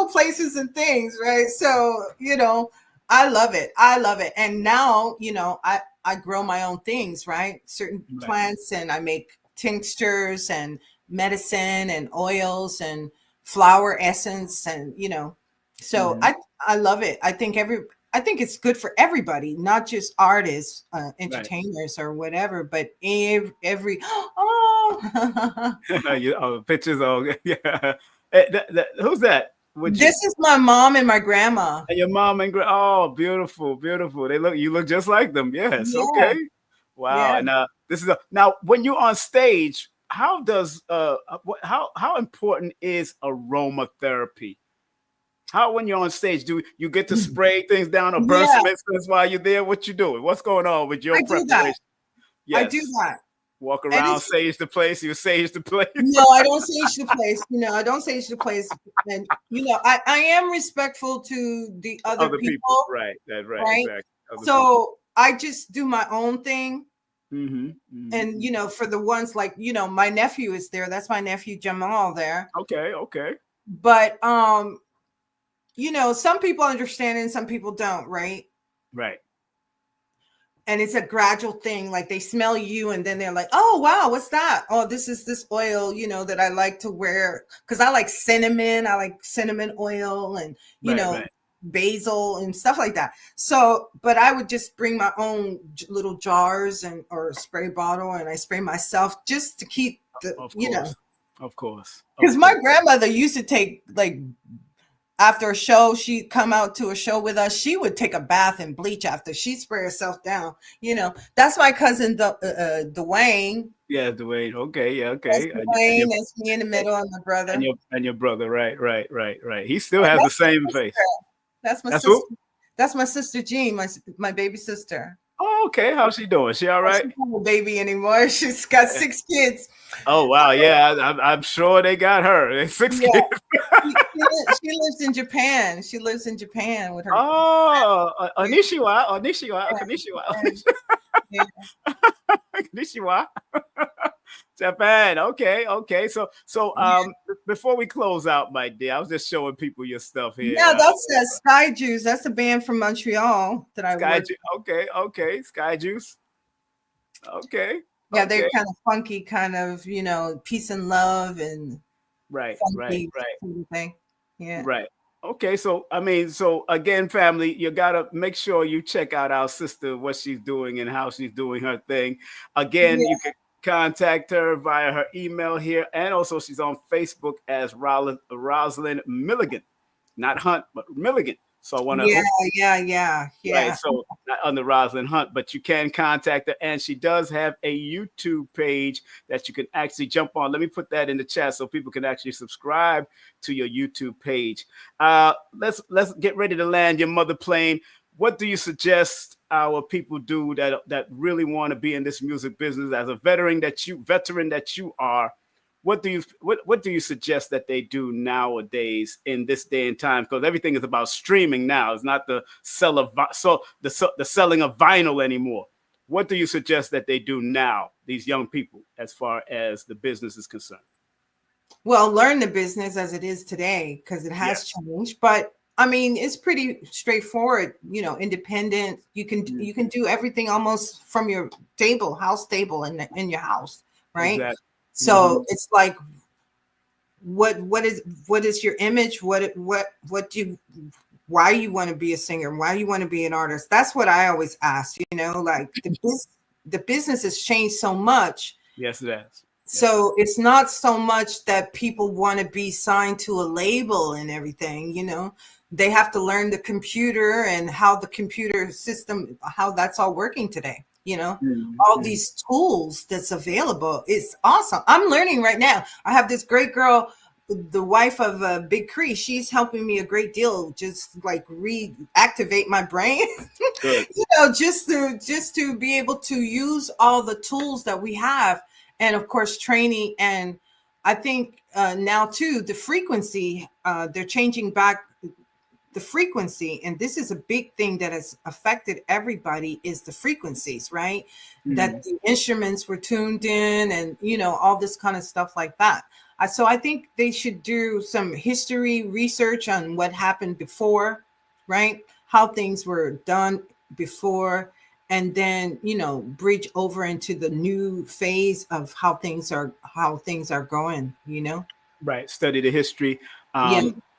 places, and things, right? So I love it. And now I grow my own things, right? Certain plants, and I make tinctures and medicine and oils and flower essence, and so I love it. I think it's good for everybody, not just artists, entertainers, or whatever, but every pictures. Who's that? This is my mom and my grandma. And your mom and oh, beautiful. You look just like them. Yes. Yeah. Okay. Wow. Yeah. And this is now when you're on stage, how does how important is aromatherapy? How, when you're on stage, do you get to spray things down or burn some incense while you're there? What you doing? What's going on with your preparation? I do that. Walk around, sage the place. You sage the place. No, I don't sage the place. I don't sage the place. And I am respectful to the other people. Right. That's right. Exactly. So I just do my own thing. And for the ones like my nephew is there. That's my nephew Jamal there. Okay. But some people understand and some people don't, right? Right. And it's a gradual thing. Like they smell you and then they're like, oh, wow, what's that? Oh, this is this oil, that I like to wear. Because I like cinnamon. I like cinnamon oil and, basil and stuff like that. So, but I would just bring my own little jars or spray bottle, and I spray myself just to keep the, Of course. Because my grandmother used to take after a show, she'd come out to a show with us. She would take a bath and bleach after. She'd spray herself down. That's my cousin, Dwayne. Yeah, Dwayne. Okay, yeah, okay. That's Dwayne, that's me in the middle, and my brother. And your brother, right. He still has the same face. That's my sister. Who? That's my sister Jean, my baby sister. Oh, okay. How's she doing? She all right? She's not a baby anymore. She's got 6 kids. Oh wow, yeah. I'm sure they got her. 6 kids. She lives in Japan. She lives in Japan with her. Oh, Onishiwa. Konnichiwa. Japan. Okay. So before we close out, my dear, I was just showing people your stuff here. Yeah, that's Sky Juice. That's a band from Montreal that I work with. Okay. Sky Juice. Okay. Yeah, they're kind of funky, kind of, peace and love and right. Thing. Yeah. Right. Okay, so again, family, you gotta make sure you check out our sister, what she's doing and how she's doing her thing. Again, you can contact her via her email here, and also she's on Facebook as Rosalind Milligan, not Hunt, but Milligan. So I want to Yeah. Right, so not under Rosalind Hunt, but you can contact her, and she does have a YouTube page that you can actually jump on. Let me put that in the chat so people can actually subscribe to your YouTube page. Let's get ready to land your mother plane. What do you suggest our people do that really want to be in this music business as a veteran that you are? What do you suggest that they do nowadays in this day and time? Because everything is about streaming now. It's not the selling of vinyl anymore. What do you suggest that they do now, these young people, as far as the business is concerned? Well, learn the business as it is today, because it has changed. But I mean, it's pretty straightforward. Independent. You can do everything almost from your house table in your house, right? Exactly. So it's like, what is your image? Why you want to be a singer? Why you want to be an artist? That's what I always ask. Like the business has changed so much. Yes, it has. So it's not so much that people want to be signed to a label and everything. They have to learn the computer and how the computer system, how that's all working today. All these tools that's available. It's awesome. I'm learning right now. I have this great girl, the wife of Big Cree. She's helping me a great deal, just like reactivate my brain. Good. Just to be able to use all the tools that we have, and of course training. And I think now too, the frequency, they're changing back the frequency, and this is a big thing that has affected everybody, is the frequencies, right? That the instruments were tuned in, and all this kind of stuff like that. So I think they should do some history research on what happened before, right? How things were done before, and then bridge over into the new phase of how things are going. Right. Study the history.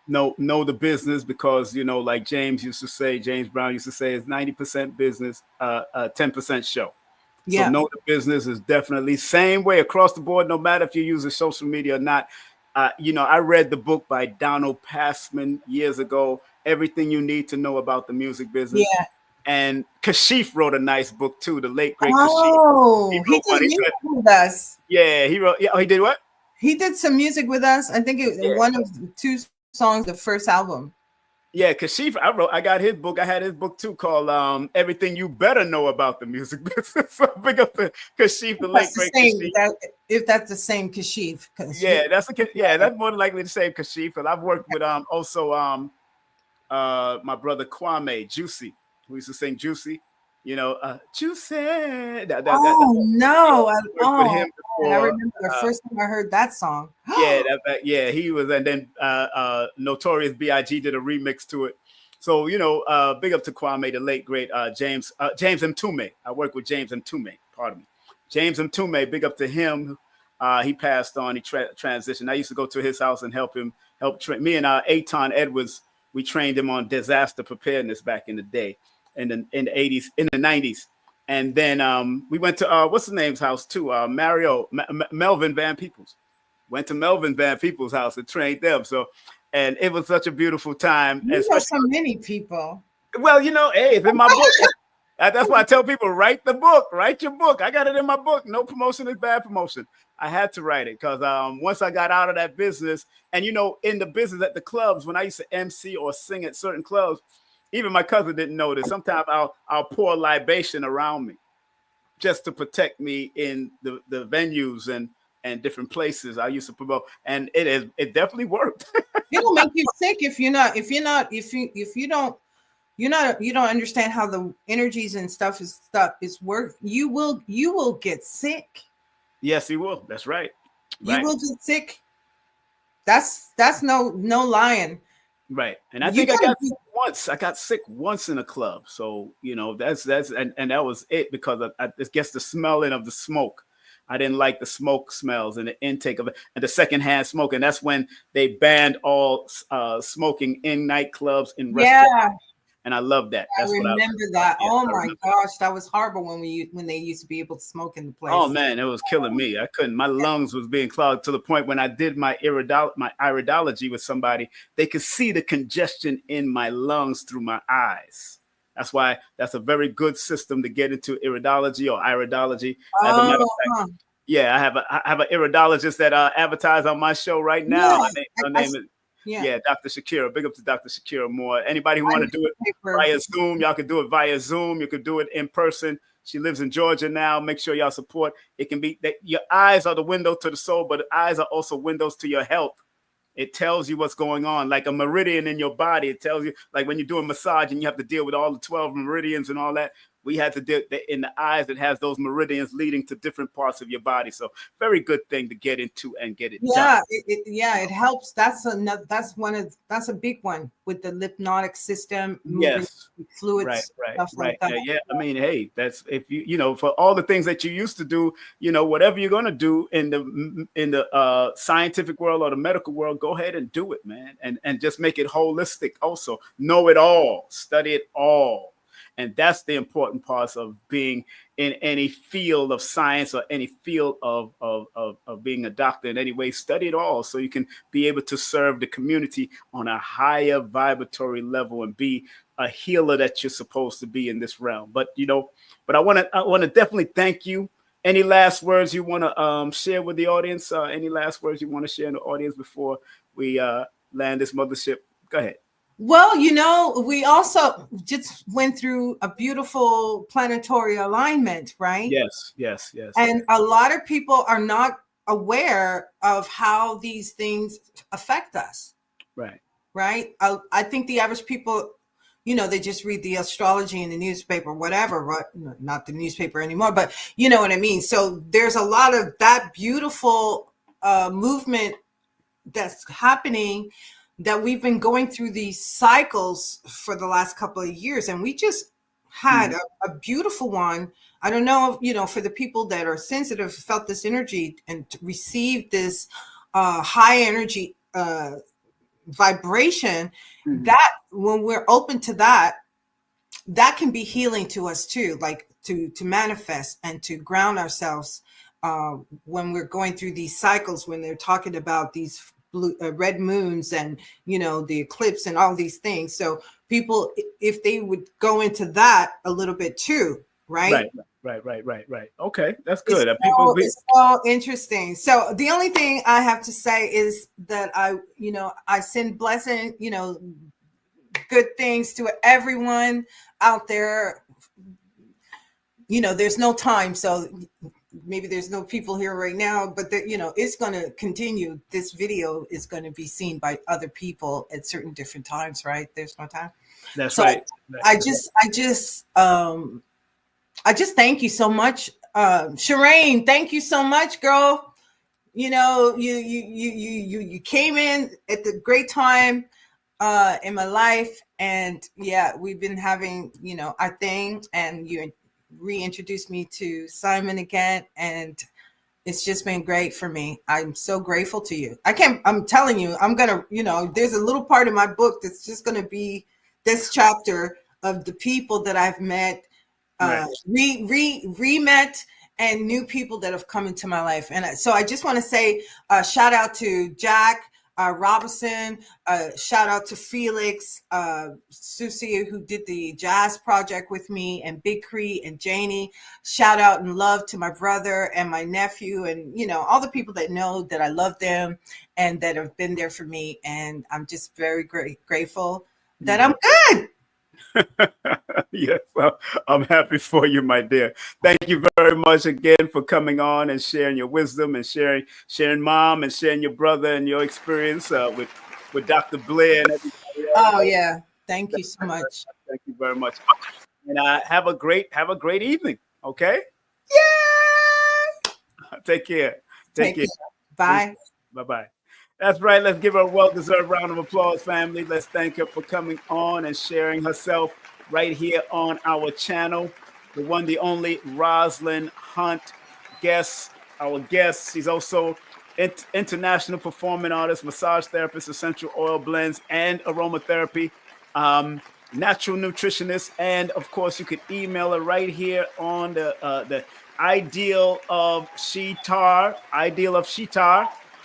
Know the business, because like James Brown used to say, it's 90% business, 10% show. So know the business is definitely same way across the board, no matter if you're using social media or not. I read the book by Donald Passman years ago, Everything You Need to Know About the Music Business. Yeah. And Kashif wrote a nice book too, the late great Kashif. Oh, he did music with us. Yeah, he wrote. Yeah, he did what? He did some music with us. I think one of the two songs, the first album. Yeah, Kashif, I got his book. I had his book too, called Everything You Better Know About the Music Business. So big up to Kashif, the late great Kashif. If that's the same Kashif. Yeah, that's more than likely the same Kashif. Because I've worked with also my brother Kwame Juicy, who used to sing Juicy. Juicy. I remember the first time I heard that song. He was, and then Notorious B.I.G. did a remix to it. So big up to Kwame, the late great James Mtume. I work with James Mtume. Pardon me, James Mtume. Big up to him. He passed on. He transitioned. I used to go to his house and help train me and Aton Edwards. We trained him on disaster preparedness back in the day. In the 80s, in the 90s. And then we went to what's the name's house too? Melvin Van Peebles. Went to Melvin Van Peebles' house and trained them. So, and it was such a beautiful time. You know so many people. Well, hey, it's in my book. That's why I tell people, write the book, write your book. I got it in my book. No promotion is bad promotion. I had to write it because once I got out of that business, and in the business at the clubs, when I used to MC or sing at certain clubs, even my cousin didn't know this. Sometimes I'll pour libation around me just to protect me in the venues and different places I used to promote. And it definitely worked. It'll make you sick if you don't understand how the energies and stuff is work. You will get sick. Yes, you will. That's right. You will get sick. That's no lying. Right. And I think I got sick once. I got sick once in a club. So, that's and that was it, because I guess the smelling of the smoke. I didn't like the smoke smells and the intake of it and the secondhand smoke. And that's when they banned all smoking in nightclubs, in restaurants. and I love that. I remember that. Oh my gosh, that was horrible when they used to be able to smoke in the place. Oh man, it was killing me. I couldn't. My lungs was being clogged to the point when I did my iridology with somebody, they could see the congestion in my lungs through my eyes. That's why that's a very good system to get into iridology or iridology. As a matter of fact, yeah, I have an iridologist that advertise on my show right now. Her name is Dr. Shakira. Big up to Dr. Shakira Moore. Anybody who want to do it via Zoom, y'all can do it via Zoom. You could do it in person. She lives in Georgia now. Make sure y'all support. It can be that your eyes are the window to the soul, but the eyes are also windows to your health. It tells you what's going on, like a meridian in your body. It tells you, like when you're doing massage and you have to deal with all the 12 meridians and all that. We had to do in the eyes that has those meridians leading to different parts of your body. So very good thing to get into and get it done. It helps. That's a big one with the hypnotic system. Yes, fluids, right. Yeah, I mean, hey, that's if you know, for all the things that you used to do, you know, whatever you're gonna do in the scientific world or the medical world, go ahead and do it, man, and just make it holistic. Also, know it all, study it all. And that's the important parts of being in any field of science or any field of being a doctor in any way. Study it all so you can be able to serve the community on a higher vibratory level and be a healer that you're supposed to be in this realm. But I want to definitely thank you. Any last words you want to share with the audience? Any last words you want to share in the audience before we land this mothership? Go ahead. Well, we also just went through a beautiful planetary alignment, right? Yes. And a lot of people are not aware of how these things affect us. Right. I think the average people, they just read the astrology in the newspaper, whatever, right? Not the newspaper anymore, but you know what I mean? So there's a lot of that beautiful movement that's happening, that we've been going through these cycles for the last couple of years. And we just had a beautiful one. I don't know if, for the people that are sensitive, felt this energy and received this high energy vibration, that when we're open to that can be healing to us too, like to manifest and to ground ourselves when we're going through these cycles, when they're talking about these red moons and the eclipse and all these things. So people, if they would go into that a little bit too, right. Okay, that's good. It's all interesting. So the only thing I have to say is that I send blessing, good things to everyone out there. There's no time, so maybe there's no people here right now, but it's going to continue. This video is going to be seen by other people at certain different times, right? There's no time. That's right. I just thank you so much. Shireen, thank you so much, girl. You came in at the great time in my life. And yeah, we've been having, our thing, and you reintroduced me to Simon again, and it's just been great for me. I'm so grateful to you. I'm telling you, I'm gonna, there's a little part of my book that's just gonna be this chapter of the people that I've met, re-met, and new people that have come into my life. And so I just want to say shout out to Jack Robinson, shout out to Felix, Susie, who did the jazz project with me, and Big Cree and Janie. Shout out and love to my brother and my nephew, and all the people that know that I love them and that have been there for me. And I'm just very grateful that I'm good. Yes, I'm happy for you, my dear. Thank you very much again for coming on and sharing your wisdom and sharing mom and sharing your brother and your experience with Dr. Blair and everybody else. Oh yeah, thank you so much. Thank you very much, and have a great evening. Okay. Yeah. Take care. Take care. Bye. Bye. That's right. Let's give her a well-deserved round of applause, family. Let's thank her for coming on and sharing herself right here on our channel. The one, the only Rosalind Hunt our guest. She's also international performing artist, massage therapist, essential oil blends, and aromatherapy. natural nutritionist. And of course, you could email her right here on the Ideal of Sheetar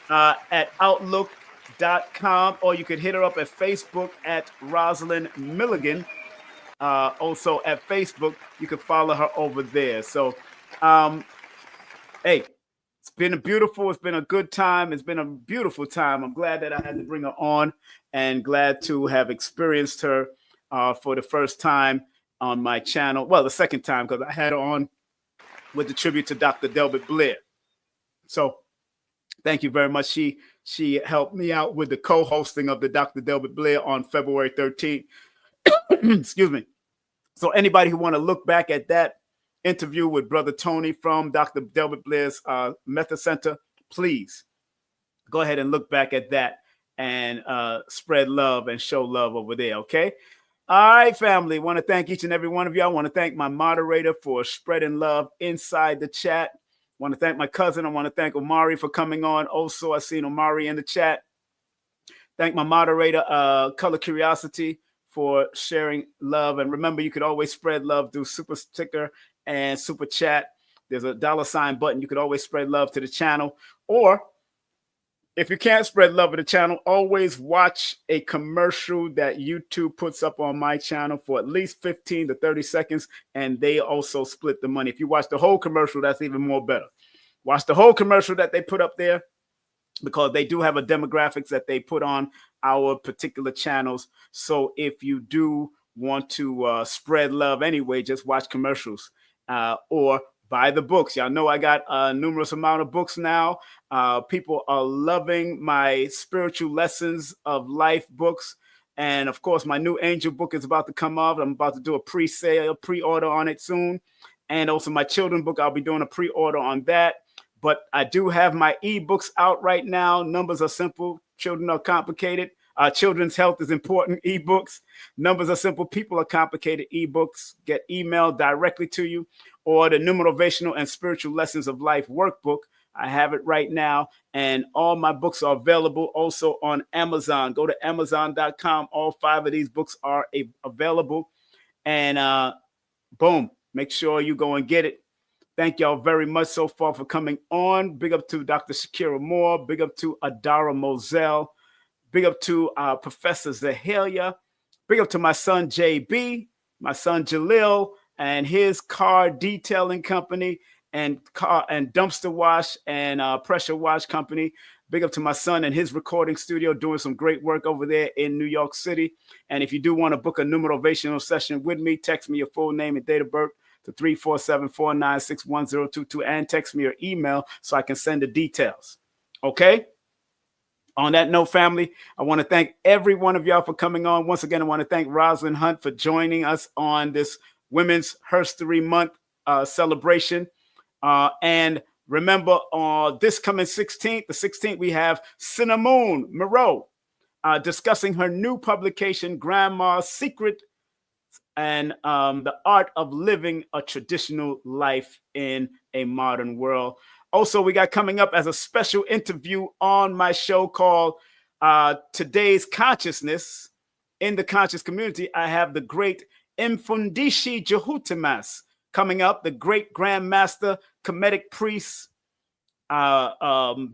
at outlook.com, or you could hit her up at Facebook at Rosalind Milligan. Also at Facebook, you can follow her over there. So, hey, it's been a good time. It's been a beautiful time. I'm glad that I had to bring her on, and glad to have experienced her for the first time on my channel. Well, the second time, because I had her on with the tribute to Dr. Delbert Blair. So thank you very much. She helped me out with the co-hosting of the Dr. Delbert Blair on February 13th. Excuse me. So anybody who want to look back at that interview with Brother Tony from Dr. Delbert Blair's Method Center, please go ahead and look back at that and spread love and show love over there, okay? All right, family. Want to thank each and every one of you. I want to thank my moderator for spreading love inside the chat. Want to thank my cousin. I want to thank Omari for coming on. Also, I seen Omari in the chat. Thank my moderator, Color Curiosity, for sharing love. And remember, you could always spread love through Super Sticker and Super Chat. There's a $ button. You could always spread love to the channel. Or if you can't spread love to the channel, always watch a commercial that YouTube puts up on my channel for at least 15 to 30 seconds, and they also split the money. If you watch the whole commercial, that's even more better. Watch the whole commercial that they put up there, because they do have a demographics that they put on our particular channels. So if you do want to spread love anyway, just watch commercials or buy the books. Y'all know I got a numerous amount of books now. People are loving my spiritual lessons of life books. And of course, my new angel book is about to come out. I'm about to do a pre-order on it soon. And also my children book, I'll be doing a pre-order on that. But I do have my ebooks out right now. Numbers are simple. Children are complicated. Children's health is important. Ebooks. Numbers are simple. People are complicated. Ebooks get emailed directly to you. Or the Numerovational and Spiritual Lessons of Life workbook. I have it right now. And all my books are available also on Amazon. Go to Amazon.com. All 5 of these books are available. And boom, make sure you go and get it. Thank y'all very much so far for coming on. Big up to Dr. Shakira Moore. Big up to Adara Moselle. Big up to Professor Zahalia. Big up to my son, JB, my son, Jalil, and his car detailing company and dumpster wash and pressure wash company. Big up to my son and his recording studio, doing some great work over there in New York City. And if you do want to book a numerovational session with me, text me your full name and date of birth to 347-496-1022 and text me your email so I can send the details. Okay? On that note, family, I want to thank every one of y'all for coming on. Once again, I want to thank Rosalind Hunt for joining us on this Women's History Month celebration. And remember, this coming 16th, the 16th, we have Cinnamon Moreau discussing her new publication, Grandma's Secret and the Art of Living a Traditional Life in a Modern World. Also, we got coming up as a special interview on my show called Today's Consciousness in the Conscious Community. I have the great Mfundishi Jehutimas coming up, the great Grandmaster, Kemetic priest,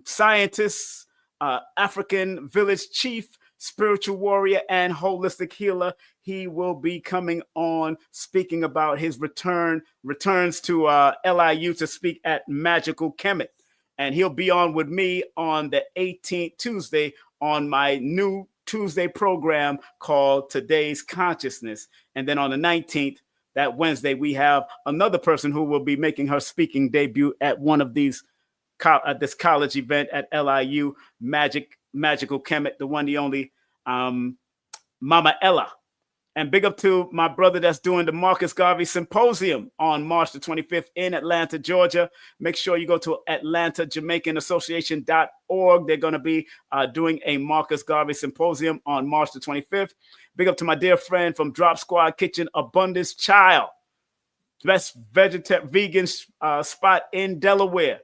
scientist, African village chief, spiritual warrior, and holistic healer. He will be coming on speaking about his returns to LIU to speak at Magical Kemet. And he'll be on with me on the 18th Tuesday on my new Tuesday program called Today's Consciousness. And then on the 19th, that Wednesday, we have another person who will be making her speaking debut at one of these at this college event at LIU, Magical Kemet, the one, the only Mama Ella. And big up to my brother that's doing the Marcus Garvey Symposium on March the 25th in Atlanta, Georgia. Make sure you go to AtlantaJamaicanAssociation.org. They're going to be doing a Marcus Garvey Symposium on March the 25th. Big up to my dear friend from Drop Squad Kitchen, Abundance Child. Best vegan spot in Delaware.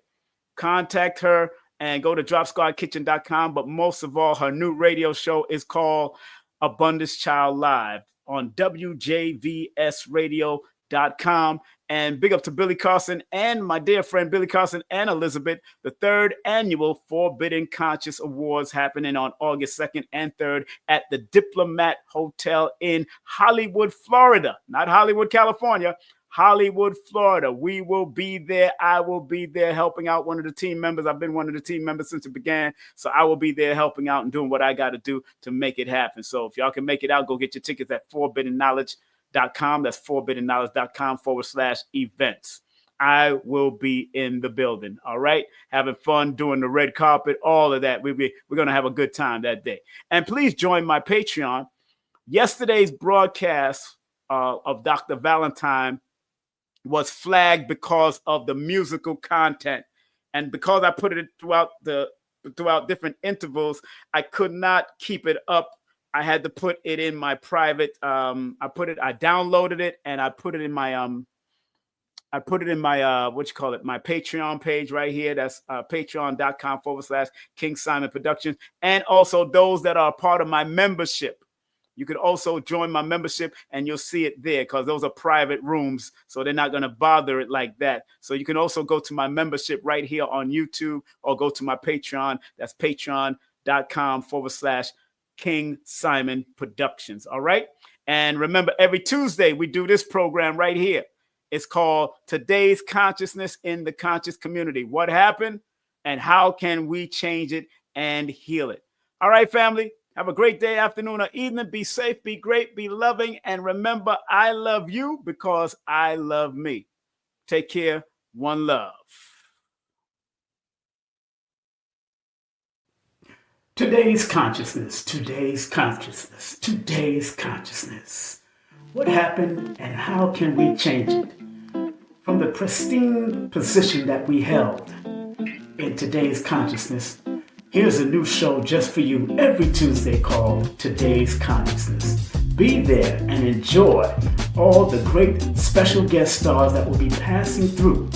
Contact her and go to dropsquadkitchen.com. But most of all, her new radio show is called Abundance Child Live. on WJVSradio.com. And big up to Billy Carson and my dear friend Billy Carson and Elizabeth. The third annual Forbidden Conscious Awards happening on August 2nd and 3rd at the Diplomat Hotel in Hollywood, Florida. Not Hollywood, California. Hollywood, Florida. We will be there. I will be there helping out one of the team members. I've been one of the team members since it began. So I will be there helping out and doing what I got to do to make it happen. So if y'all can make it out, go get your tickets at forbiddenknowledge.com. That's forbiddenknowledge.com/events. I will be in the building. All right. Having fun doing the red carpet, all of that. We're going to have a good time that day. And please join my Patreon. Yesterday's broadcast of Dr. Valentine was flagged because of the musical content. And because I put it throughout different intervals, I could not keep it up. I had to put it in my private, I downloaded it and I put it in my, my Patreon page right here. That's patreon.com/King Simon Productions. And also those that are part of my membership. You could also join my membership and you'll see it there because those are private rooms. So they're not going to bother it like that. So you can also go to my membership right here on YouTube or go to my Patreon. That's patreon.com/King Simon Productions. All right. And remember, every Tuesday we do this program right here. It's called Today's Consciousness in the Conscious Community. What happened and how can we change it and heal it? All right, family. Have a great day, afternoon, or evening. Be safe, be great, be loving. And remember, I love you because I love me. Take care. One love. Today's consciousness, today's consciousness, today's consciousness. What happened and how can we change it? From the pristine position that we held in today's consciousness, here's a new show just for you every Tuesday called Today's Consciousness. Be there and enjoy all the great special guest stars that will be passing through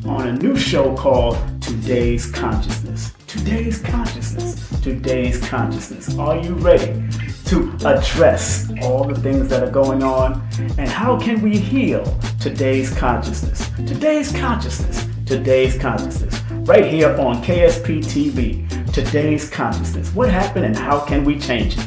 on a new show called Today's Consciousness. Today's Consciousness. Today's Consciousness. Are you ready to address all the things that are going on? And how can we heal today's consciousness? Today's consciousness. Today's consciousness. Right here on KSP TV. Today's consciousness. What happened and how can we change it?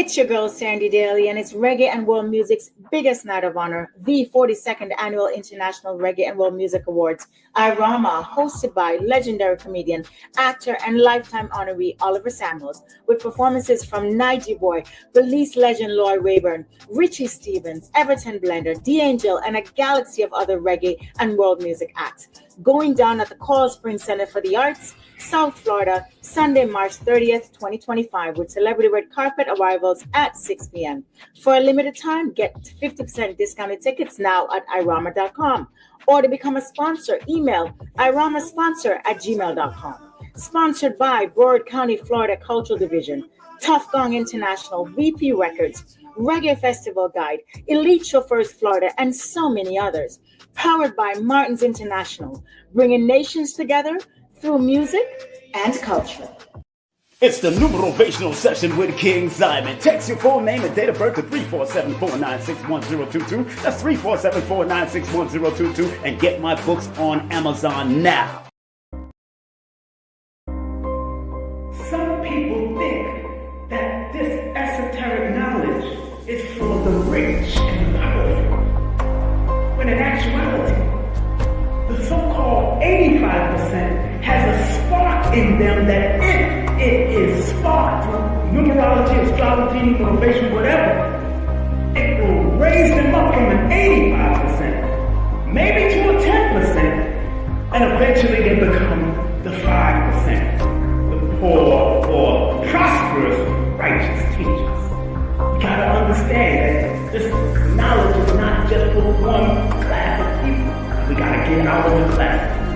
It's your girl, Sandy Daly, and it's reggae and world music's biggest night of honor, the 42nd Annual International Reggae and World Music Awards, IRAMA, hosted by legendary comedian, actor, and lifetime honoree Oliver Samuels, with performances from Nigel Boy, Release legend Lloyd Wayburn, Richie Stevens, Everton Blender, D'Angel, and a galaxy of other reggae and world music acts. Going down at the Coral Springs Center for the Arts, South Florida, Sunday, March 30th, 2025, with celebrity red carpet arrivals at 6 p.m. For a limited time, get 50% discounted tickets now at irama.com. Or to become a sponsor, email iramasponsor@gmail.com. Sponsored by Broward County, Florida Cultural Division, Tough Gong International, VP Records, Reggae Festival Guide, Elite Chauffeurs Florida, and so many others. Powered by Martin's International, bringing nations together through music and culture. It's the numerational session with King Simon. Text your full name and date of birth to 347-496-1022. That's 347-496-1022. And get my books on Amazon now. Some people think that this esoteric knowledge is for the rich and powerful. When in actuality, the so-called 85% has a spark in them that if it is sparked through numerology, astrology, motivation, whatever, it will raise them up from an 85%, maybe to a 10%, and eventually they become the 5%, the poor or prosperous righteous teachers. You gotta understand that this knowledge is not just for one class of people. We gotta get out of the classes.